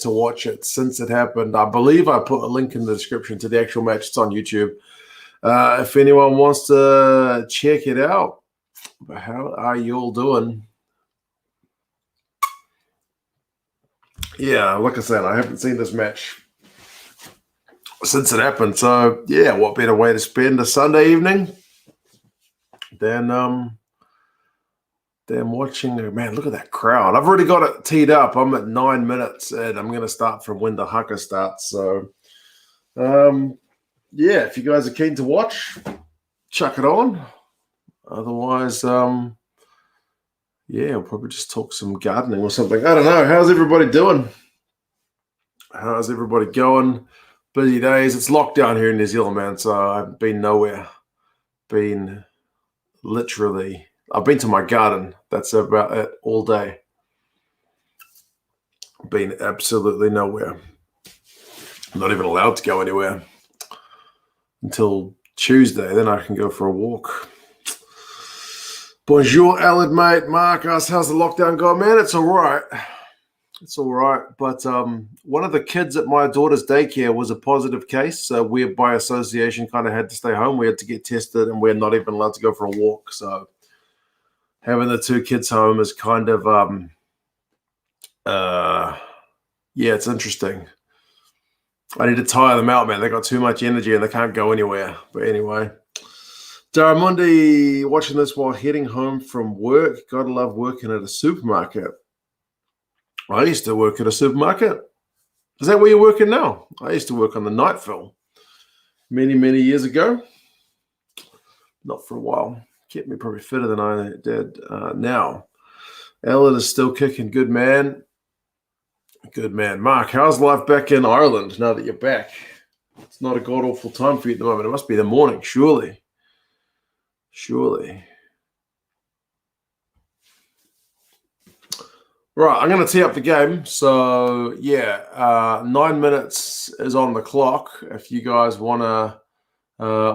to watch it since it happened. I believe I put a link in the description to the actual match. It's on YouTube. If anyone wants to check it out, how are you all doing? Yeah, like I said, I haven't seen this match since it happened. So, yeah, what better way to spend a Sunday evening than watching. Man, look at that crowd. I've already got it teed up. I'm at 9 minutes, and I'm going to start from when the haka starts. So, yeah, if you guys are keen to watch, chuck it on. Otherwise, yeah, I'll probably just talk some gardening or something. I don't know. How's everybody doing? How's everybody going? Busy days. It's lockdown here in New Zealand, man. So I've been nowhere. I've been to my garden. That's about it all day. Been absolutely nowhere. I'm not even allowed to go anywhere until Tuesday. Then I can go for a walk. Bonjour, Alad, mate. Mark asks, how's the lockdown going? Man, it's all right. It's all right. But one of the kids at my daughter's daycare was a positive case. So we, by association, kind of had to stay home. We had to get tested, and we're not even allowed to go for a walk. So having the two kids home is kind of, yeah, it's interesting. I need to tire them out, man. They got too much energy and they can't go anywhere. But anyway, Daramundi watching this while heading home from work. Gotta love working at a supermarket. I used to work at a supermarket. Is that where you're working now? I used to work on the Nightville many, many years ago. Not for a while. Kept me probably fitter than I did now. Ellen is still kicking. Good man. Good man. Mark, how's life back in Ireland now that you're back? It's not a god-awful time for you at the moment. It must be the morning, surely. Surely. Right, I'm going to tee up the game. So, yeah, 9 minutes is on the clock. If you guys want to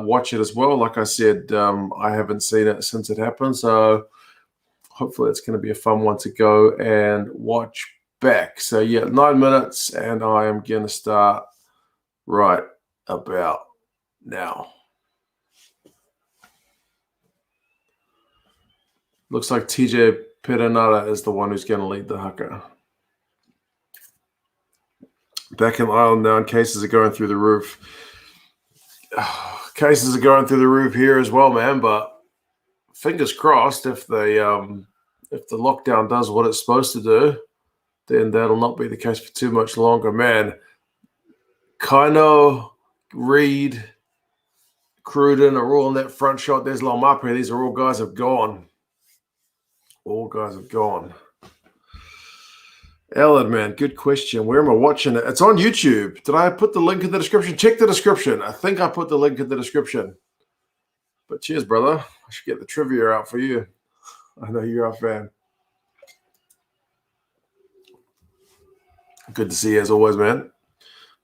watch it as well, like I said, I haven't seen it since it happened. So, hopefully it's going to be a fun one to go and watch back. So, yeah, 9 minutes, and I am going to start right about now. Looks like TJ Perenara is the one who's going to lead the haka. Back in Ireland now, and cases are going through the roof. Cases are going through the roof here as well, man. But fingers crossed, if the lockdown does what it's supposed to do, then that'll not be the case for too much longer, man. Kaino, Reed, Cruden are all in that front shot. There's Laumape. These are all guys have gone. All guys have gone. Ellen, man, good question. Where am I watching it? It's on YouTube. Did I put the link in the description? Check the description. I think I put the link in the description. But cheers, brother. I should get the trivia out for you. I know you're a fan. Good to see you as always, man.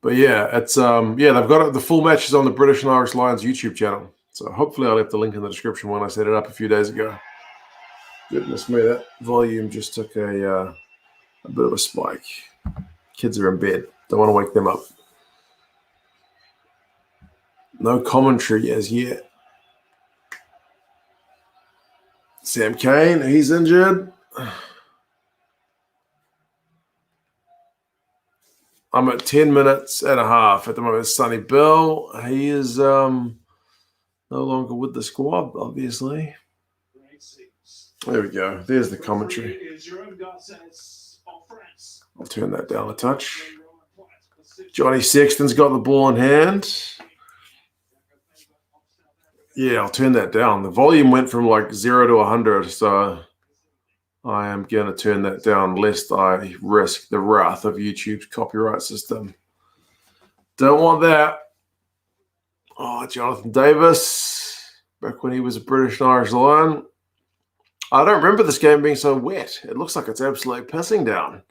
But yeah, it's yeah, they've got it. The full match is on the British and Irish Lions YouTube channel. So hopefully I left the link in the description when I set it up a few days ago. Goodness me, that volume just took a bit of a spike. Kids are in bed. Don't want to wake them up. No commentary as yet. Sam Kane, he's injured. I'm at 10 minutes and a half at the moment. Sonny Bill, he is no longer with the squad, obviously. There we go. There's the commentary. I'll turn that down a touch. Johnny Sexton's got the ball in hand. Yeah, I'll turn that down. The volume went from like 0 to 100, so I am going to turn that down lest I risk the wrath of YouTube's copyright system. Don't want that. Oh, Jonathan Davis, back when he was a British and Irish Lion. I don't remember this game being so wet. It looks like it's absolutely pissing down.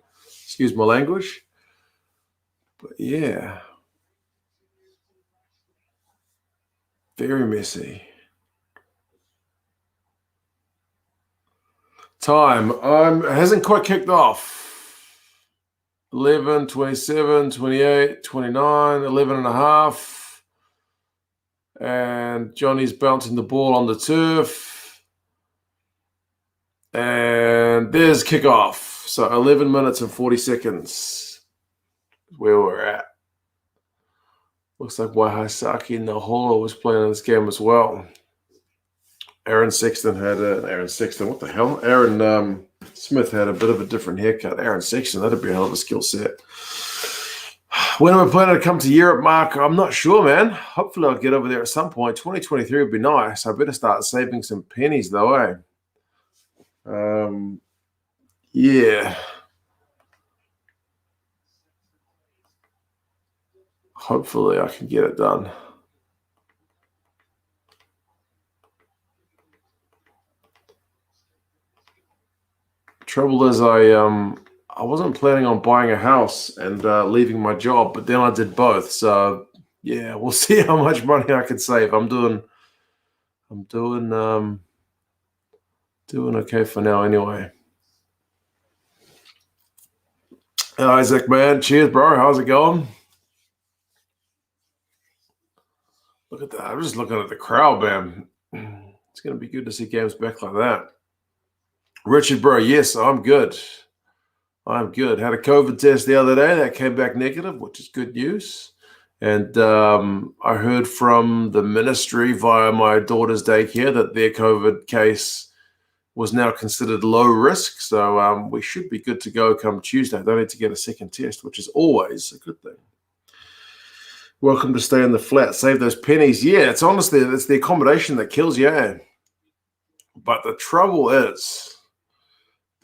Excuse my language. But yeah. Very messy. Time. It hasn't quite kicked off. 11, 27, 28, 29, 11 and a half. And Johnny's bouncing the ball on the turf. And there's kickoff. So 11 minutes and 40 seconds is where we're at. Looks like Waihasaki Nahola was playing in this game as well. Aaron Smith had a bit of a different haircut. Aaron Sexton, that'd be a hell of a skill set. When am I planning to come to Europe, Mark? I'm not sure, man. Hopefully I'll get over there at some point. 2023 would be nice. I better start saving some pennies though, eh? Yeah. Hopefully I can get it done. Trouble is I wasn't planning on buying a house and leaving my job, but then I did both. So yeah, we'll see how much money I can save. I'm doing okay for now anyway. Isaac, man, cheers, bro. How's it going? Look at that. I'm just looking at the crowd, man. It's going to be good to see games back like that. Richard, bro, yes, I'm good. I'm good. Had a COVID test the other day. That came back negative, which is good news. And I heard from the ministry via my daughter's daycare that their COVID case was now considered low risk. So we should be good to go come Tuesday. Don't need to get a second test, which is always a good thing. Welcome to stay in the flat. Save those pennies. Yeah, it's the accommodation that kills you. Eh? But the trouble is,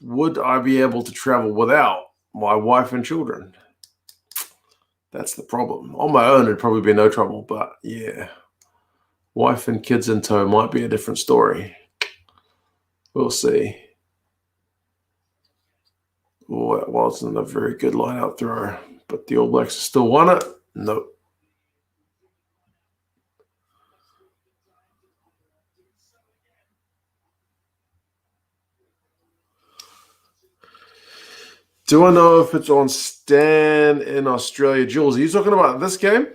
would I be able to travel without my wife and children? That's the problem. On my own, it'd probably be no trouble. But yeah, wife and kids in tow might be a different story. We'll see. Oh, it wasn't a very good line-out throw. But the All Blacks still won it. Nope. Do I know if it's on Stan in Australia? Jules, are you talking about this game?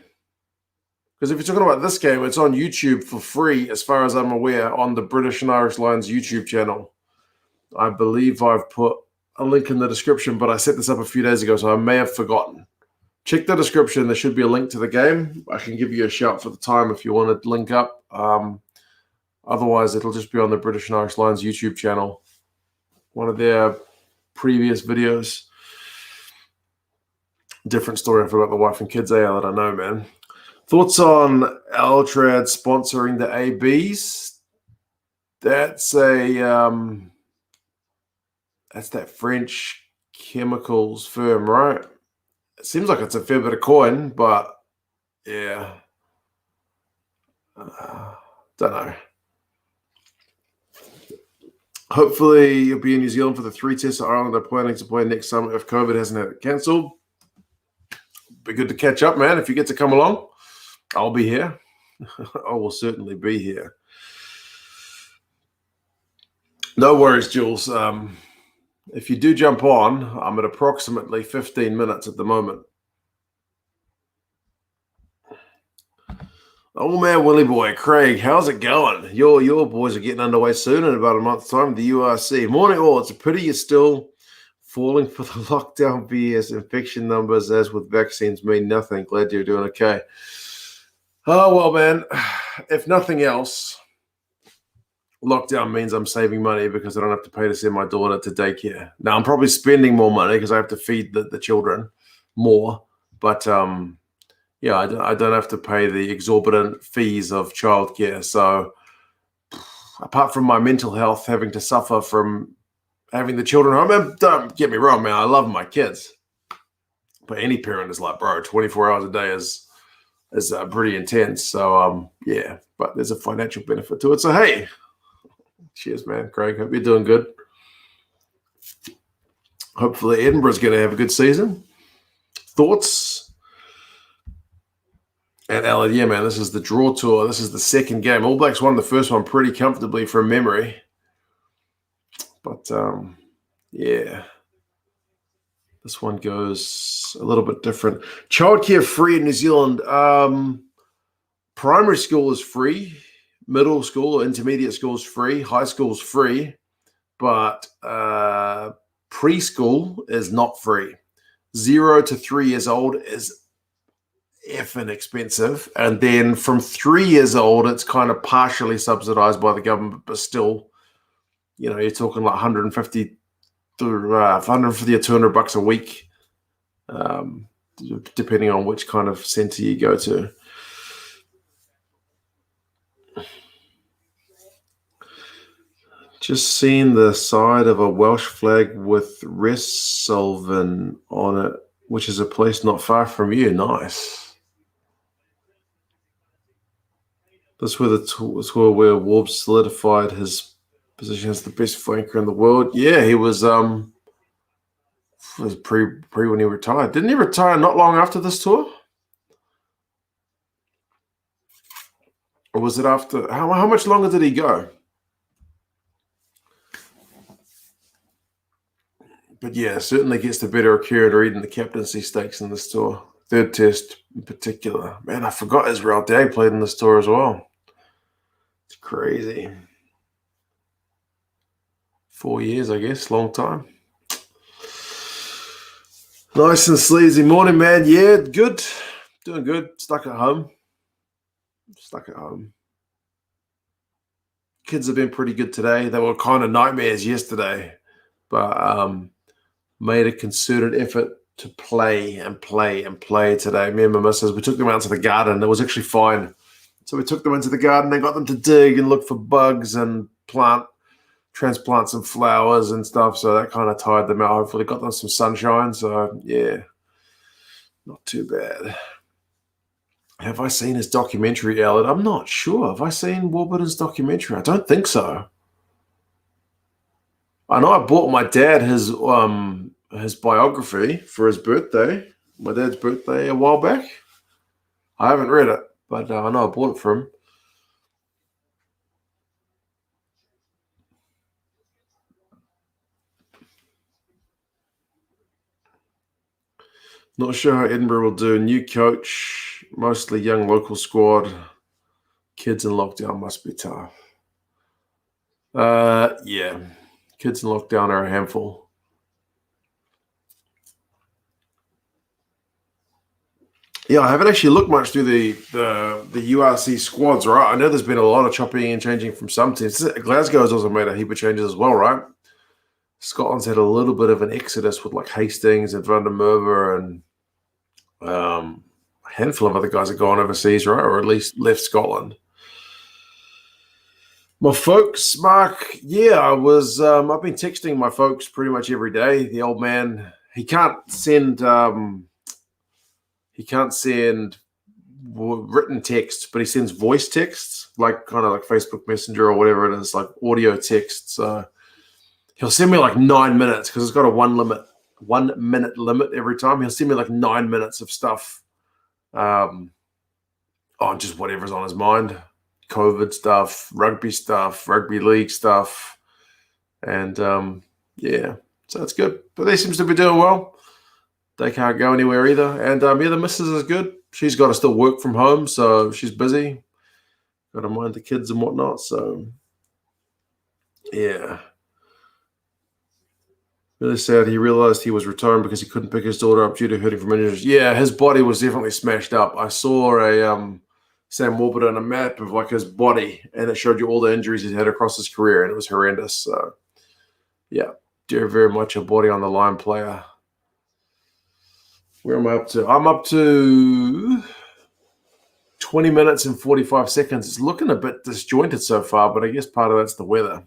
Because if you're talking about this game, it's on YouTube for free, as far as I'm aware, on the British and Irish Lions YouTube channel. I believe I've put a link in the description, but I set this up a few days ago, so I may have forgotten. Check the description. There should be a link to the game. I can give you a shout for the time if you want to link up. Otherwise, it'll just be on the British and Irish Lions YouTube channel. One of their previous videos. Different story. I forgot the wife and kids. I don't know, man. Thoughts on Altrad sponsoring the ABs? That's that French chemicals firm, right? It seems like it's a fair bit of coin, but yeah, don't know. Hopefully you'll be in New Zealand for the 3 tests that Ireland are planning to play next summer if COVID hasn't had it cancelled. Be good to catch up, man. If you get to come along, I'll be here. I will certainly be here. No worries, Jules. If you do jump on, I'm at approximately 15 minutes at the moment. Oh, man, Willie boy. Craig, how's it going? Your boys are getting underway soon in about a month's time. The URC. Morning all. It's a pity you're still falling for the lockdown BS. Infection numbers, as with vaccines, mean nothing. Glad you're doing okay. Oh, well, man, if nothing else, lockdown means I'm saving money because I don't have to pay to send my daughter to daycare. Now, I'm probably spending more money because I have to feed the children more. But, yeah, I don't have to pay the exorbitant fees of childcare. So apart from my mental health having to suffer from having the children home, and don't get me wrong, man, I love my kids. But any parent is like, bro, 24 hours a day is pretty intense. So, yeah, but there's a financial benefit to it. So, hey, cheers, man. Craig, hope you're doing good. Hopefully Edinburgh's going to have a good season. Thoughts? And Alan, yeah, man, this is the draw tour. This is the second game. All Blacks won the first one pretty comfortably from memory. But, yeah, This one goes a little bit different. Childcare free in New Zealand. Primary school is free. Middle school or intermediate school is free. High school is free. But preschool is not free. 0 to 3 years old is effing expensive. And then from 3 years old, it's kind of partially subsidized by the government, but still, you're talking like 150 or $200 a week, depending on which kind of center you go to. Just seen the side of a Welsh flag with Resolven on it, which is a place not far from you. Nice. That's where where Warbs solidified his position as the best flanker in the world. Yeah, he was pre when he retired. Didn't he retire not long after this tour? Or was it after? How much longer did he go? But yeah, certainly gets the better of Kieran Reid in the captaincy stakes in this tour. Third test in particular. Man, I forgot Israel Day played in this tour as well. It's crazy. 4 years, I guess. Long time. Nice and sleazy morning, man. Yeah, good. Doing good. Stuck at home. Kids have been pretty good today. They were kind of nightmares yesterday. But made a concerted effort to play today. Me and my missus, we took them out to the garden. It was actually fine. So we took them into the garden and got them to dig and look for bugs and transplant some flowers and stuff. So that kind of tired them out. Hopefully got them some sunshine. So yeah, not too bad. Have I seen his documentary, Elliot? I'm not sure. Have I seen Warburton's documentary? I don't think so. I know I bought my dad his biography for his birthday, my dad's birthday, a while back. I haven't read it, but I know I bought it for him. Not sure how Edinburgh will do. New coach, mostly young local squad. Kids in lockdown must be tough. Yeah. Kids in lockdown are a handful. Yeah, I haven't actually looked much through the URC squads, right? I know there's been a lot of chopping and changing from some teams. Glasgow has also made a heap of changes as well, right? Scotland's had a little bit of an exodus with like Hastings and Van der Merwe and a handful of other guys have gone overseas, right? Or at least left Scotland. My folks, Mark, yeah, I've been texting my folks pretty much every day. The old man, he can't send written text, but he sends voice texts, like kind of like Facebook Messenger or whatever it is, like audio texts. He'll send me like 9 minutes because it's got a 1 minute limit every time. He'll send me like 9 minutes of stuff on just whatever's on his mind. COVID stuff, rugby league stuff. And yeah, so that's good. But they seems to be doing well. They can't go anywhere either. And yeah, the missus is good. She's got to still work from home, so she's busy. Got to mind the kids and whatnot. So yeah. Really sad. He realized he was retiring because he couldn't pick his daughter up due to hurting from injuries. Yeah, his body was definitely smashed up. I saw a Sam Warburton, a map of like his body, and it showed you all the injuries he's had across his career, and it was horrendous. So yeah, very much a body on the line player. Where am I up to? I'm up to 20 minutes and 45 seconds. It's looking a bit disjointed so far, but I guess part of that's the weather.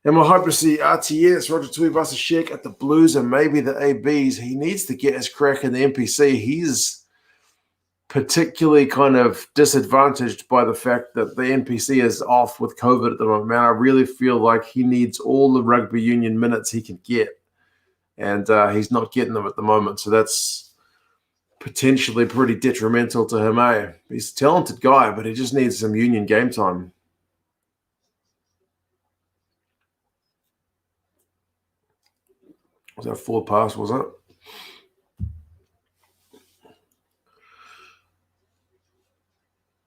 And I hope to see RTS, Roger Tuivasa-Sheck at the Blues and maybe the ABs. He needs to get his crack in the NPC. He's particularly kind of disadvantaged by the fact that the NPC is off with COVID at the moment. Man, I really feel like he needs all the rugby union minutes he can get. And he's not getting them at the moment. So that's potentially pretty detrimental to him, eh? He's a talented guy, but he just needs some union game time. Was that forward pass, was it?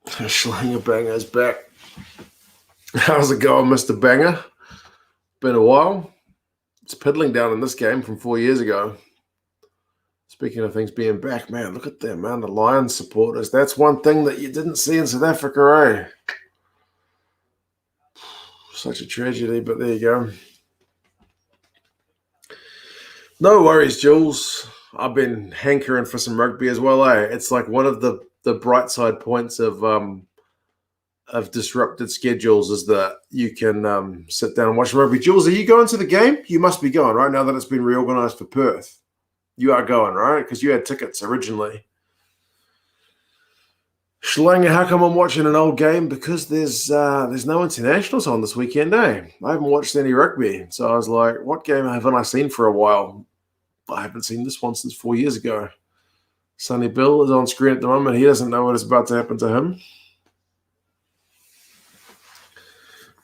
Schlanger Banger's back. How's it going, Mr. Banger? Been a while. It's piddling down in this game from 4 years ago. Speaking of things being back, man, look at the amount of Lions supporters. That's one thing that you didn't see in South Africa, eh? Such a tragedy, but there you go. No worries, Jules. I've been hankering for some rugby as well, eh? It's like one of the bright side points of disrupted schedules is that you can sit down and watch rugby. Jules, are you going to the game? You must be going, right, now that it's been reorganised for Perth. You are going, right? Because you had tickets originally. Schlanger, how come I'm watching an old game? Because there's no internationals on this weekend, eh? I haven't watched any rugby. So I was like, what game haven't I seen for a while? I haven't seen this one since 4 years ago. Sonny Bill is on screen at the moment. He doesn't know what is about to happen to him.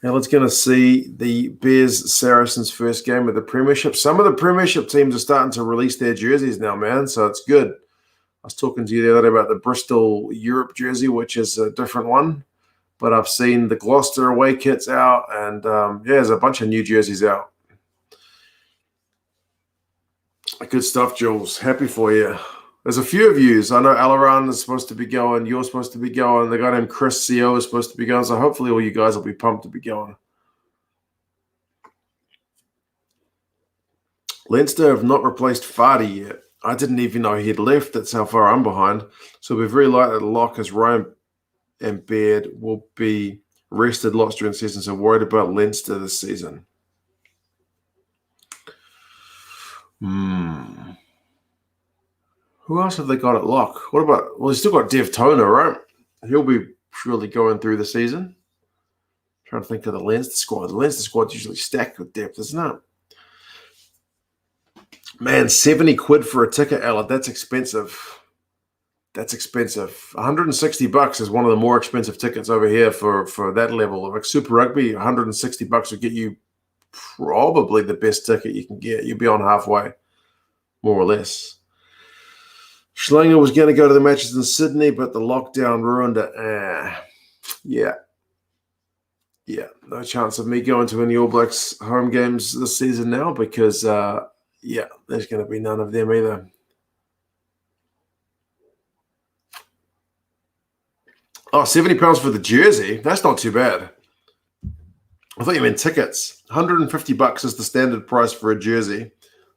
Now let's going to see the Bears-Saracens first game of the Premiership. Some of the Premiership teams are starting to release their jerseys now, man, so it's good. I was talking to you the other day about the Bristol Europe jersey, which is a different one, but I've seen the Gloucester away kits out, and there's a bunch of new jerseys out. Good stuff, Jules. Happy for you. There's a few of yous. I know Alaran is supposed to be going. You're supposed to be going. The guy named Chris CO is supposed to be going. So hopefully all you guys will be pumped to be going. Leinster have not replaced Fardy yet. I didn't even know he had left. That's how far I'm behind. So we're very likely to lock as Ryan and Baird will be rested lots during the season. So worried about Leinster this season. Who else have they got at lock? What about, well, they've still got Dev Toner, right? He'll be surely going through the season. Trying to think of the Leinster squad. The Leinster squad's usually stacked with depth, isn't it? Man, 70 quid for a ticket, Ella. That's expensive. That's expensive. $160 is one of the more expensive tickets over here for that level. Like Super Rugby, $160 will get you probably the best ticket you can get. You'll be on halfway, more or less. Schlanger was going to go to the matches in Sydney, but the lockdown ruined it. Yeah, no chance of me going to any All Blacks home games this season now because, there's going to be none of them either. Oh, £70 for the jersey? That's not too bad. I thought you meant tickets. $150 is the standard price for a jersey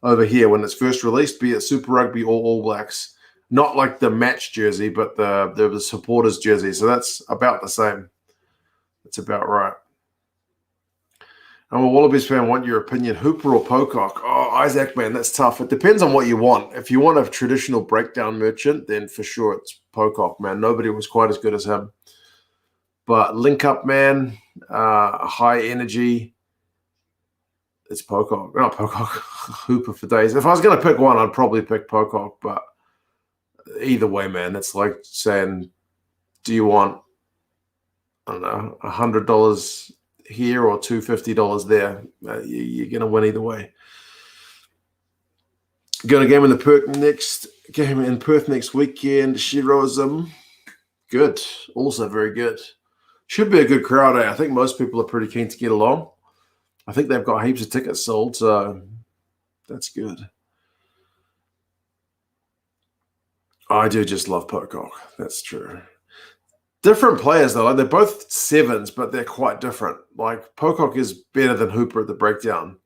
over here when it's first released, be it Super Rugby or All Blacks. Not like the match jersey, but the supporters jersey. So that's about the same. That's about right. I'm a Wallabies fan. Want your opinion, Hooper or Pocock? Oh, Isaac, man, that's tough. It depends on what you want. If you want a traditional breakdown merchant, then for sure it's Pocock, man. Nobody was quite as good as him. But link up, man, high energy. It's Pocock. Not Pocock. Hooper for days. If I was going to pick one, I'd probably pick Pocock, but either way, man, it's like saying, do you want, I don't know, $100 here or $250 there? You're going to win either way. Going to game in Perth next weekend. Shirozum, good. Also very good. Should be a good crowd, eh? I think most people are pretty keen to get along. I think they've got heaps of tickets sold, so that's good. I do just love Pocock. That's true. Different players, though. Like they're both sevens, but they're quite different. Like Pocock is better than Hooper at the breakdown,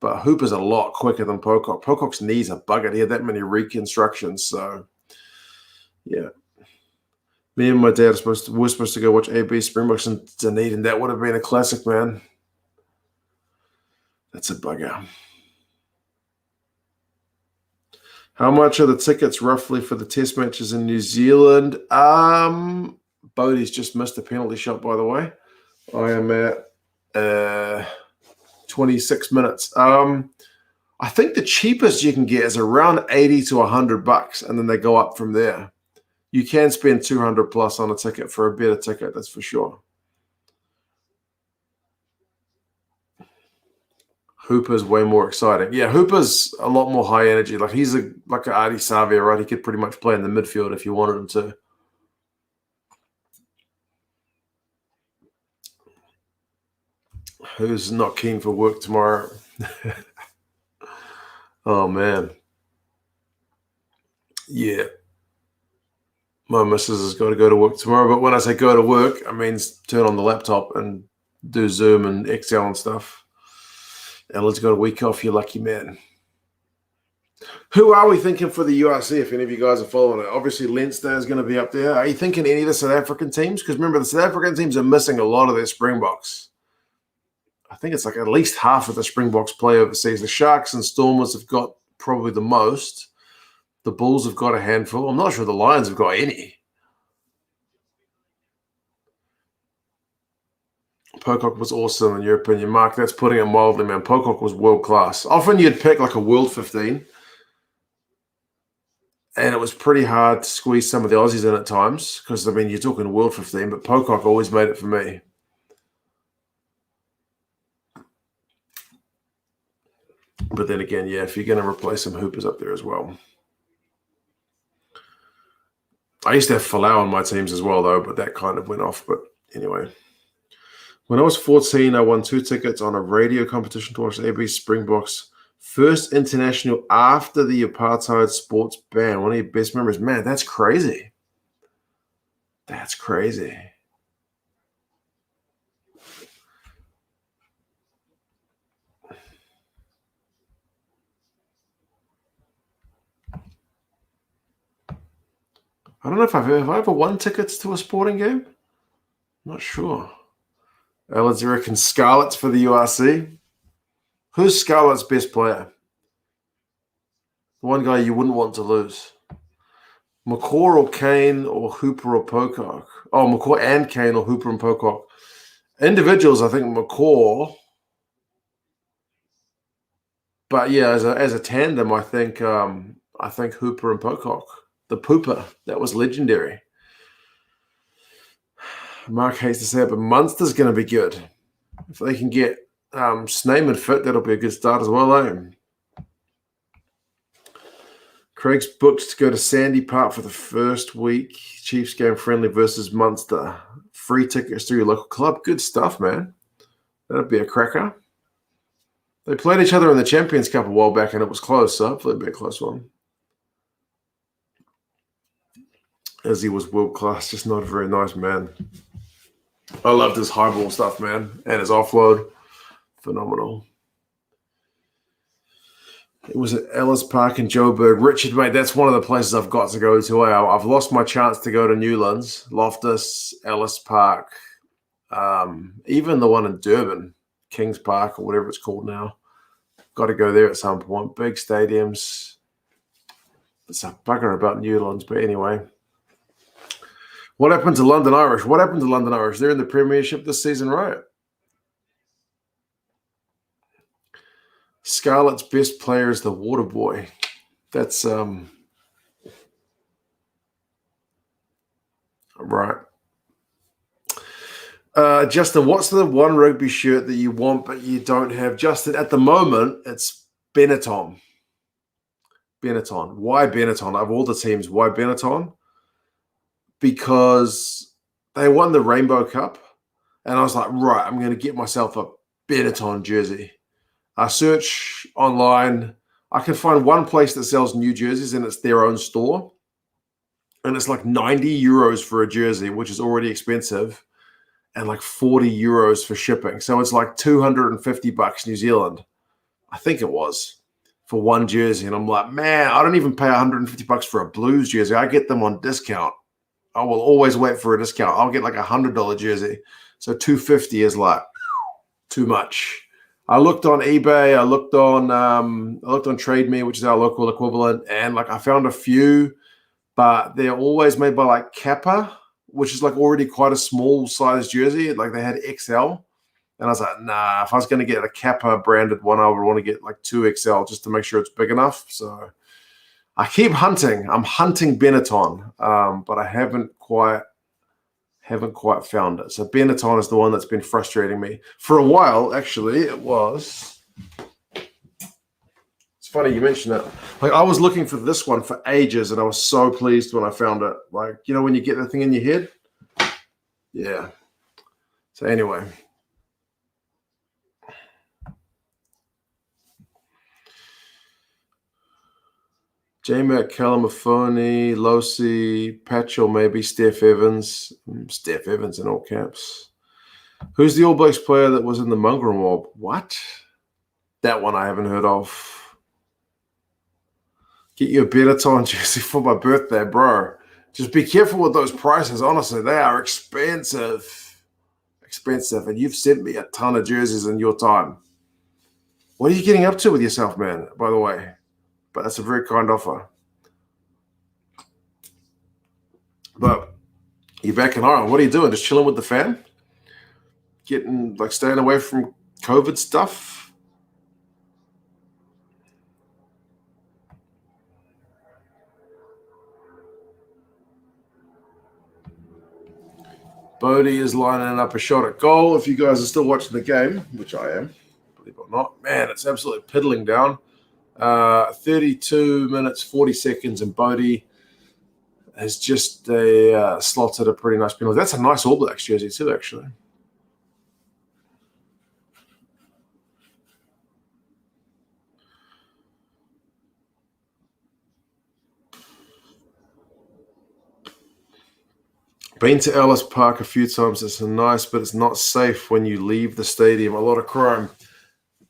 but Hooper's a lot quicker than Pocock. Pocock's knees are buggered. He had that many reconstructions, so yeah. Me and my dad were supposed to go watch AB Springboks and Dunedin. That would have been a classic, man. That's a bugger. How much are the tickets roughly for the test matches in New Zealand? Bodie's just missed a penalty shot, by the way. I am at 26 minutes. I think the cheapest you can get is around $80 to $100, and then they go up from there. You can spend $200 plus on a ticket for a better ticket, that's for sure. Hooper's way more exciting. Yeah, Hooper's a lot more high energy. Like he's like an Adi Savia, right? He could pretty much play in the midfield if you wanted him to. Who's not keen for work tomorrow? Oh, man. Yeah. My missus has got to go to work tomorrow. But when I say go to work, I mean turn on the laptop and do Zoom and Excel and stuff. Ella's got a week off, you lucky man. Who are we thinking for the URC, if any of you guys are following it? Obviously, Leinster is going to be up there. Are you thinking any of the South African teams? Because remember, the South African teams are missing a lot of their Springboks. I think it's like at least half of the Springboks play overseas. The Sharks and Stormers have got probably the most. The Bulls have got a handful. I'm not sure the Lions have got any. Pocock was awesome, in your opinion. Mark, that's putting it mildly, man. Pocock was world-class. Often you'd pick like a World 15, and it was pretty hard to squeeze some of the Aussies in at times because, I mean, you're talking World 15, but Pocock always made it for me. But then again, yeah, if you're going to replace some Hoopers up there as well. I used to have Falau on my teams as well, though, but that kind of went off. But anyway. When I was 14, I won 2 tickets on a radio competition to watch the AB Springboks. First international after the apartheid sports ban. One of your best memories. Man, that's crazy. That's crazy. I don't know if have I ever won tickets to a sporting game? I'm not sure. Alex, you reckon Scarlets for the URC? Who's Scarlet's best player? The one guy you wouldn't want to lose. McCaw or Kane or Hooper or Pocock? Oh, McCaw and Kane or Hooper and Pocock. Individuals, I think McCaw. But yeah, as a tandem, I think Hooper and Pocock. The Pooper, that was legendary. Mark hates to say it, but Munster's going to be good. If they can get Sneeman fit, that'll be a good start as well, eh? Craig's booked to go to Sandy Park for the first week. Chiefs game friendly versus Munster. Free tickets through your local club. Good stuff, man. That'll be a cracker. They played each other in the Champions Cup a while back, and it was close, so hopefully it'll be a close one. As he was world-class, just not a very nice man. I loved his high ball stuff, man, and his offload. Phenomenal. It was at Ellis Park in Joburg. Richard, mate, that's one of the places I've got to go to. I've lost my chance to go to Newlands, Loftus, Ellis Park, even the one in Durban, Kings Park or whatever it's called now. Got to go there at some point. Big stadiums. It's a bugger about Newlands, but anyway. What happened to London Irish? What happened to London Irish? They're in the Premiership this season, right? Scarlett's best player is the Water Boy. That's right. Justin, what's the one rugby shirt that you want but you don't have? Justin, at the moment, it's Benetton. Benetton. Why Benetton? Of all the teams, why Benetton? Because they won the Rainbow Cup, and I was like, right, I'm going to get myself a Benetton jersey. I search online. I can find one place that sells new jerseys, and it's their own store. And it's like 90 euros for a jersey, which is already expensive, and like 40 euros for shipping. So it's like 250 bucks New Zealand, I think it was, for one jersey. And I'm like, man, I don't even pay 150 bucks for a Blues jersey. I get them on discount. I will always wait for a discount. I'll get like a $100 jersey. So 250 is like too much. I looked on eBay. I looked on Trade Me, which is our local equivalent, and like I found a few, but they're always made by like Kappa, which is like already quite a small size jersey. Like they had XL, and I was like, nah. If I was going to get a Kappa branded one, I would want to get like 2XL just to make sure it's big enough. So I keep hunting. I'm hunting Benetton, but I haven't quite found it. So Benetton is the one that's been frustrating me for a while. Actually, it was funny you mentioned that. Like, I was looking for this one for ages, and I was so pleased when I found it. Like, you know, when you get the thing in your head? Yeah. So anyway. J-Mac, Calamafoni, Losi, Patchell, maybe Steph Evans. Steph Evans in all caps. Who's the All Blacks player that was in the Mongrel Mob? What? That one I haven't heard of. Get you a Benetton jersey for my birthday, bro. Just be careful with those prices. Honestly, they are expensive. Expensive. And you've sent me a ton of jerseys in your time. What are you getting up to with yourself, man, by the way? But that's a very kind offer. But you're back in Ireland. What are you doing? Just chilling with the fam? Getting, like, staying away from COVID stuff? Bodie is lining up a shot at goal. If you guys are still watching the game, which I am, believe it or not, man, it's absolutely piddling down. 32 minutes, 40 seconds, and Bodie has just slotted a pretty nice penalty. That's a nice All Blacks jersey too, actually. Been to Ellis Park a few times. It's nice, but it's not safe when you leave the stadium. A lot of crime.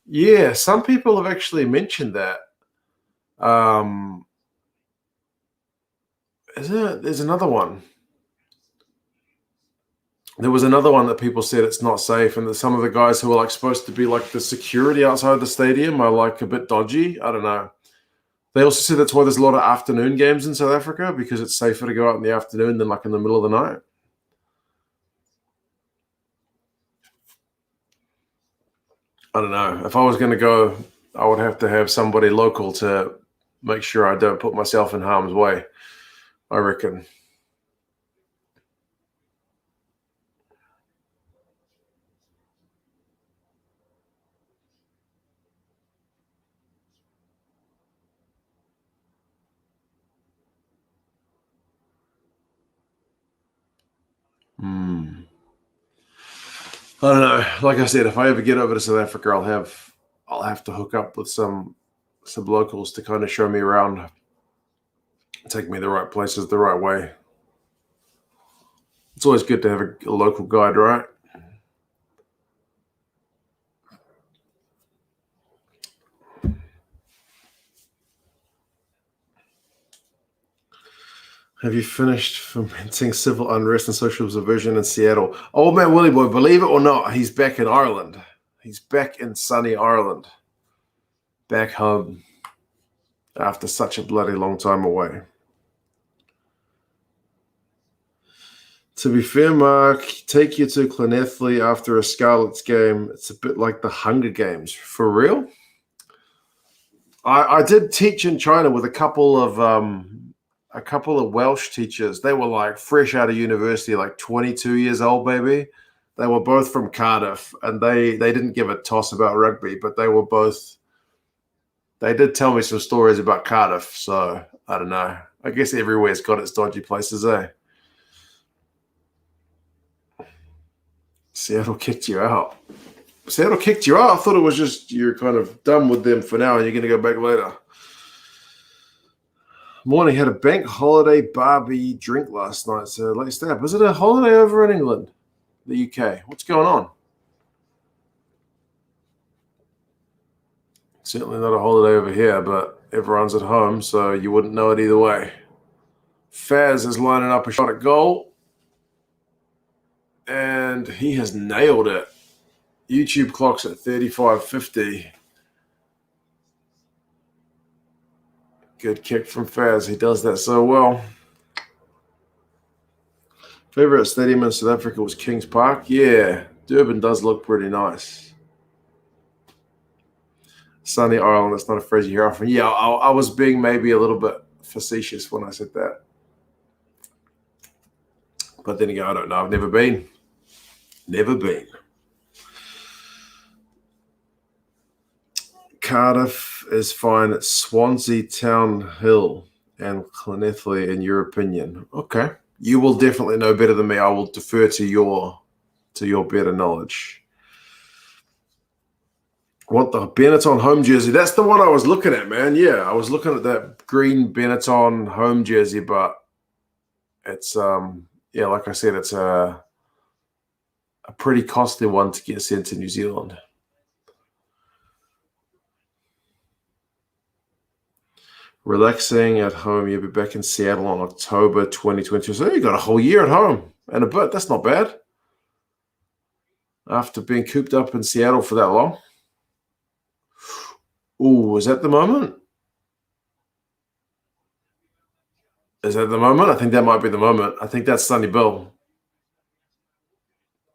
Yeah, some people have actually mentioned that. There's another one. There was another one that people said it's not safe, and that some of the guys who are like supposed to be like the security outside the stadium are like a bit dodgy. I don't know. They also said that's why there's a lot of afternoon games in South Africa, because it's safer to go out in the afternoon than like in the middle of the night. I don't know. If I was going to go, I would have to have somebody local to make sure I don't put myself in harm's way, I reckon. I don't know. Like I said, if I ever get over to South Africa, I'll have to hook up with some locals to kind of show me around, take me the right places the right way. It's always good to have a local guide, right? Have you finished fomenting civil unrest and social subversion in Seattle? Old man Willie Boy, believe it or not, he's back in Ireland. He's back in sunny Ireland. Back home after such a bloody long time away. To be fair, Mark, take you to Llanelli after a Scarlets game. It's a bit like the Hunger Games. For real? I did teach in China with a couple of Welsh teachers. They were like fresh out of university, like 22 years old, baby. They were both from Cardiff, and they didn't give a toss about rugby, but they did tell me some stories about Cardiff. So I don't know. I guess everywhere's got its dodgy places, eh? Seattle kicked you out. Seattle kicked you out? I thought it was just you're kind of done with them for now and you're going to go back later. Morning, had a bank holiday Barbie drink last night, so late stay up. Is it a holiday over in England, the UK? What's going on? Certainly not a holiday over here, but everyone's at home, so you wouldn't know it either way. Faz is lining up a shot at goal, and he has nailed it. YouTube clock's at 35.50. Good kick from Faz. He does that so well. Favorite stadium in South Africa was Kings Park. Yeah, Durban does look pretty nice. Sunny Ireland, that's not a phrase you hear often. Yeah, I was being maybe a little bit facetious when I said that. But then again, I don't know. I've never been. Never been. Cardiff is fine. It's Swansea, Town Hill, and Llanelli, in your opinion. Okay. You will definitely know better than me. I will defer to your better knowledge. What the Benetton home jersey? That's the one I was looking at, man. Yeah, I was looking at that green Benetton home jersey, but it's like I said, it's a pretty costly one to get sent to New Zealand. Relaxing at home. You'll be back in Seattle on October 2020. So you got a whole year at home and a bit. That's not bad. After being cooped up in Seattle for that long. Ooh, is that the moment? Is that the moment? I think that might be the moment. I think that's Sonny Bill.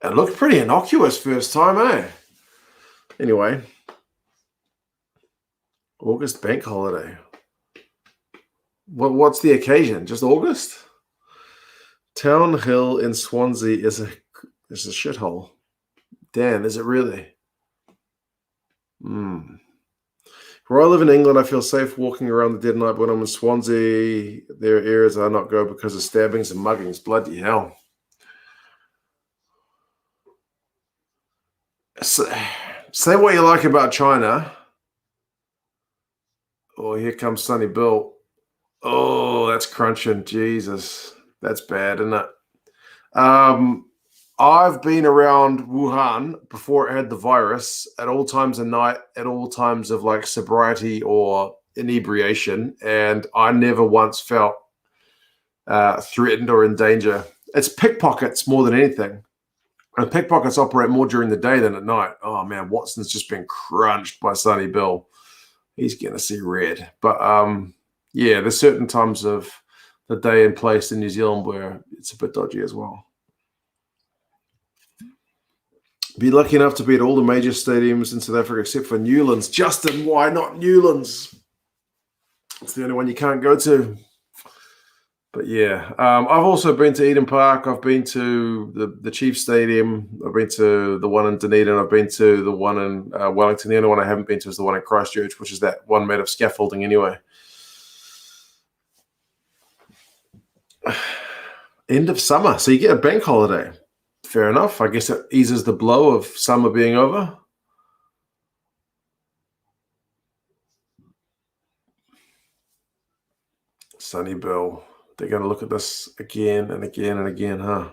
It looked pretty innocuous first time, eh? Anyway. August bank holiday. What's the occasion? Just August? Town Hill in Swansea is a shithole. Dan, is it really? Where I live in England, I feel safe walking around the dead of night. But when I'm in Swansea, there are areas I not go because of stabbings and muggings. Bloody hell. Say what you like about China. Oh, here comes Sonny Bill. Oh, that's crunching. Jesus. That's bad, isn't it? I've been around Wuhan before it had the virus at all times of night, at all times of like sobriety or inebriation, and I never once felt threatened or in danger. It's pickpockets more than anything. And pickpockets operate more during the day than at night. Oh man, Watson's just been crunched by Sonny Bill. He's going to see red. But yeah, there's certain times of the day and place in New Zealand where it's a bit dodgy as well. Be lucky enough to be at all the major stadiums in South Africa except for Newlands. Justin, why not Newlands? It's the only one you can't go to. But yeah, I've also been to Eden Park. I've been to the Chiefs Stadium. I've been to the one in Dunedin. I've been to the one in Wellington. The only one I haven't been to is the one in Christchurch, which is that one made of scaffolding anyway. End of summer. So you get a bank holiday. Fair enough. I guess it eases the blow of summer being over. Sonny Bill. They're going to look at this again and again and again, huh?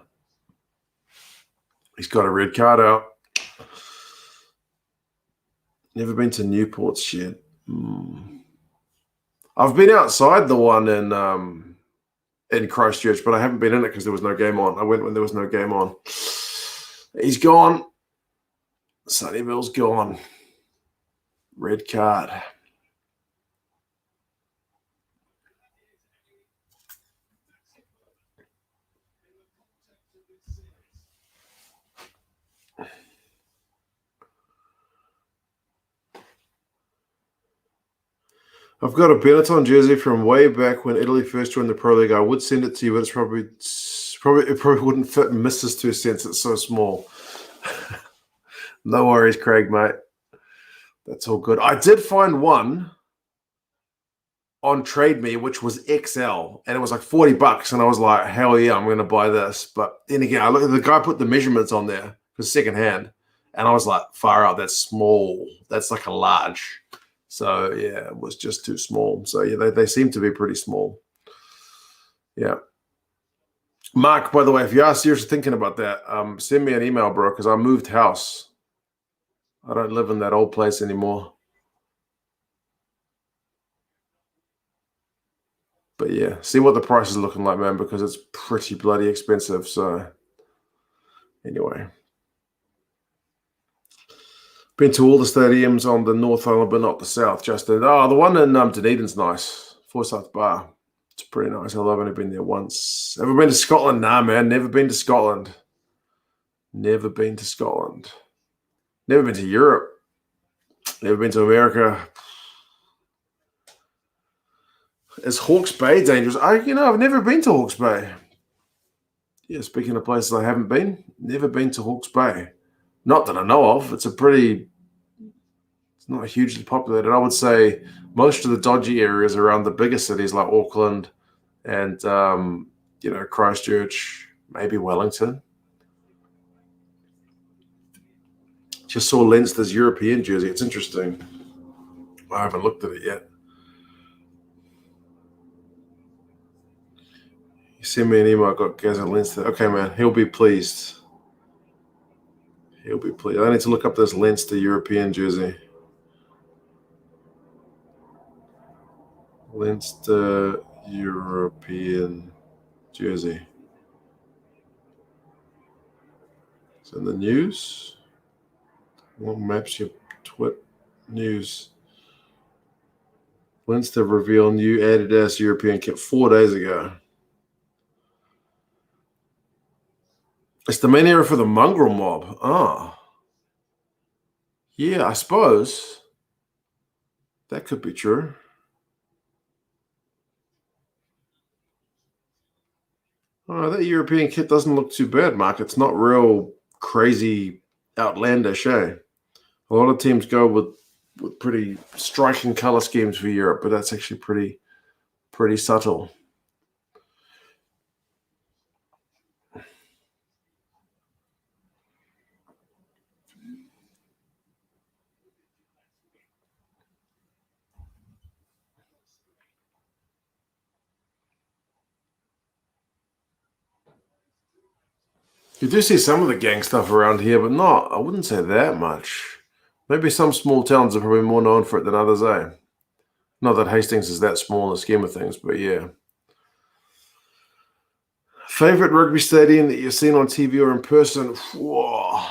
He's got a red card out. Never been to Newport's yet. I've been outside the one in Christchurch, but I haven't been in it because there was no game on. I went when there was no game on. He's gone. Sonny Bill's gone. Red card. I've got a Benetton jersey from way back when Italy first joined the Pro League. I would send it to you, but it probably wouldn't fit in Mrs. 2 cents. It's so small. No worries, Craig, mate. That's all good. I did find one on Trade Me, which was XL, and it was like $40, and I was like, hell yeah, I'm going to buy this. But then again, I look at the guy put the measurements on there because secondhand, and I was like, far out, that's small. That's like a large. So, yeah, it was just too small. So, yeah, they seem to be pretty small. Yeah. Mark, by the way, if you are seriously thinking about that, send me an email, bro, because I moved house. I don't live in that old place anymore. But, yeah, see what the price is looking like, man, because it's pretty bloody expensive. So, anyway. Been to all the stadiums on the North Island, but not the South, Justin. Oh, the one in Dunedin's nice. Forsyth Bar. It's pretty nice. I've only been there once. Ever been to Scotland? Nah, man. Never been to Scotland. Never been to Scotland. Never been to Europe. Never been to America. Is Hawke's Bay dangerous? I've never been to Hawke's Bay. Yeah, speaking of places I haven't been, never been to Hawke's Bay. Not that I know of. It's a pretty It's not hugely populated. I would say most of the dodgy areas around the bigger cities like Auckland and Christchurch, maybe Wellington. Just saw Leinster's European jersey. It's interesting. I haven't looked at it yet. You send me an email. I got Gaz and Leinster. Okay, man. He'll be pleased. He'll be pleased. I need to look up this Leinster European jersey. Leinster European jersey. It's in the news. What maps your twit news? Leinster reveal new Adidas European kit 4 days ago. It's the main area for the mongrel mob. Ah. Yeah, I suppose. That could be true. Oh, that European kit doesn't look too bad, Mark. It's not real crazy outlandish, eh? A lot of teams go with pretty striking color schemes for Europe, but that's actually pretty subtle. You do see some of the gang stuff around here, but I wouldn't say that much. Maybe some small towns are probably more known for it than others, eh? Not that Hastings is that small in the scheme of things, but yeah. Favorite rugby stadium that you've seen on TV or in person? Whoa.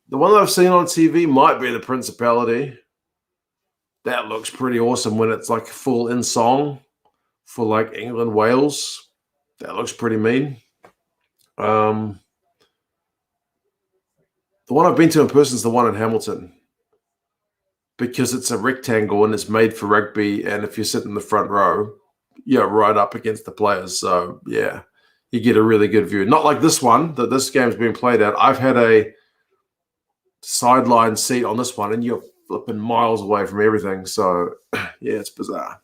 The one that I've seen on TV might be the Principality. That looks pretty awesome when it's like full in song for like England, Wales. That looks pretty mean. The one I've been to in person is the one in Hamilton because it's a rectangle and it's made for rugby. And if you sit in the front row, you're right up against the players. So, yeah, you get a really good view. Not like this one that this game's being played at. I've had a sideline seat on this one and you're flipping miles away from everything. So, yeah, it's bizarre.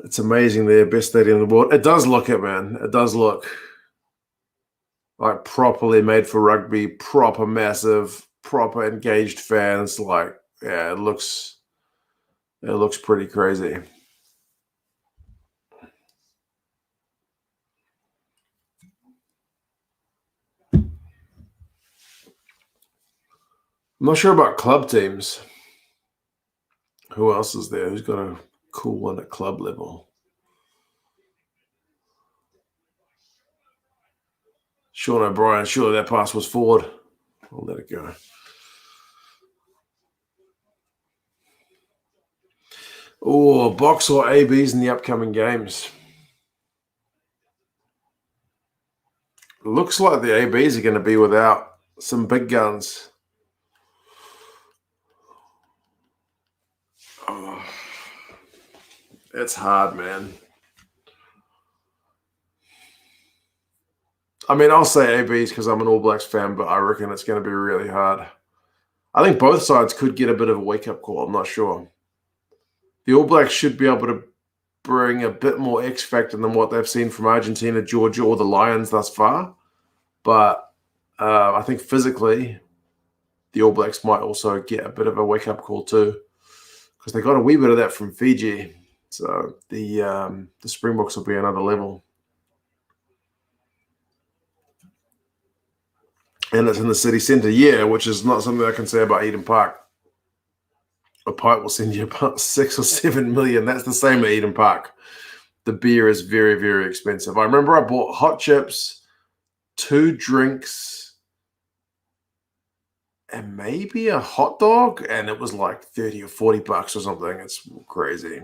It's amazing. They're best stadium in the world. It does look it, man. It does look like properly made for rugby, proper massive, proper engaged fans. Like, yeah, it looks pretty crazy. I'm not sure about club teams. Who else is there? Who's got a cool one at club level? Sean O'Brien. Surely that pass was forward. I'll let it go. Oh, box or ABs in the upcoming games. Looks like the ABs are going to be without some big guns. Oh, it's hard, man. I mean, I'll say ABs because I'm an All Blacks fan, but I reckon it's going to be really hard. I think both sides could get a bit of a wake-up call. I'm not sure. The All Blacks should be able to bring a bit more X factor than what they've seen from Argentina, Georgia, or the Lions thus far. But I think physically, the All Blacks might also get a bit of a wake-up call too, because they got a wee bit of that from Fiji. So the Springboks will be another level. And it's in the city centre, yeah, which is not something I can say about Eden Park. A pint will send you about 6 or 7 million. That's the same at Eden Park. The beer is very, very expensive. I remember I bought hot chips, 2 drinks, and maybe a hot dog, and it was like 30 or 40 bucks or something. It's crazy.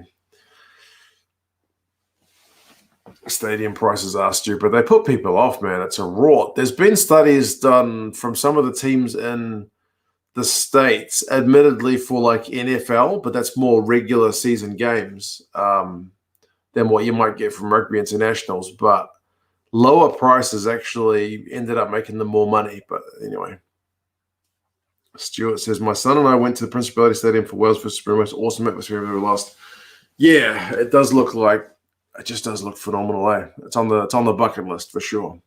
Stadium prices are stupid. They put people off, man. It's a rort. There's been studies done from some of the teams in the States, admittedly for like NFL, but that's more regular season games than what you might get from rugby internationals. But lower prices actually ended up making them more money. But anyway, Stuart says, my son and I went to the Principality Stadium for Wales versus Springboks. Awesome atmosphere. We lost. Yeah, it just does look phenomenal, eh? It's on the bucket list for sure.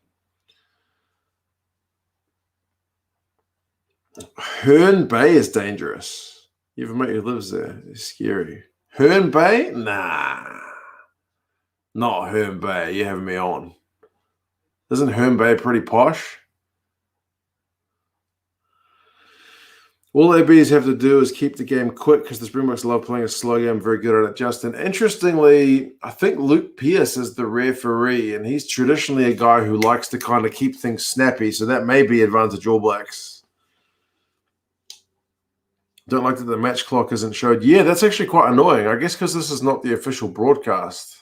Herne Bay is dangerous. You have a mate who lives there. It's scary. Herne Bay? Nah. Not Herne Bay. You're having me on. Isn't Herne Bay pretty posh? All ABs have to do is keep the game quick because the Springboks love playing a slow game. Very good at it, Justin. Interestingly, I think Luke Pearce is the referee, and he's traditionally a guy who likes to kind of keep things snappy, so that may be advantage All Blacks. Don't like that the match clock isn't showed. Yeah, that's actually quite annoying. I guess because this is not the official broadcast.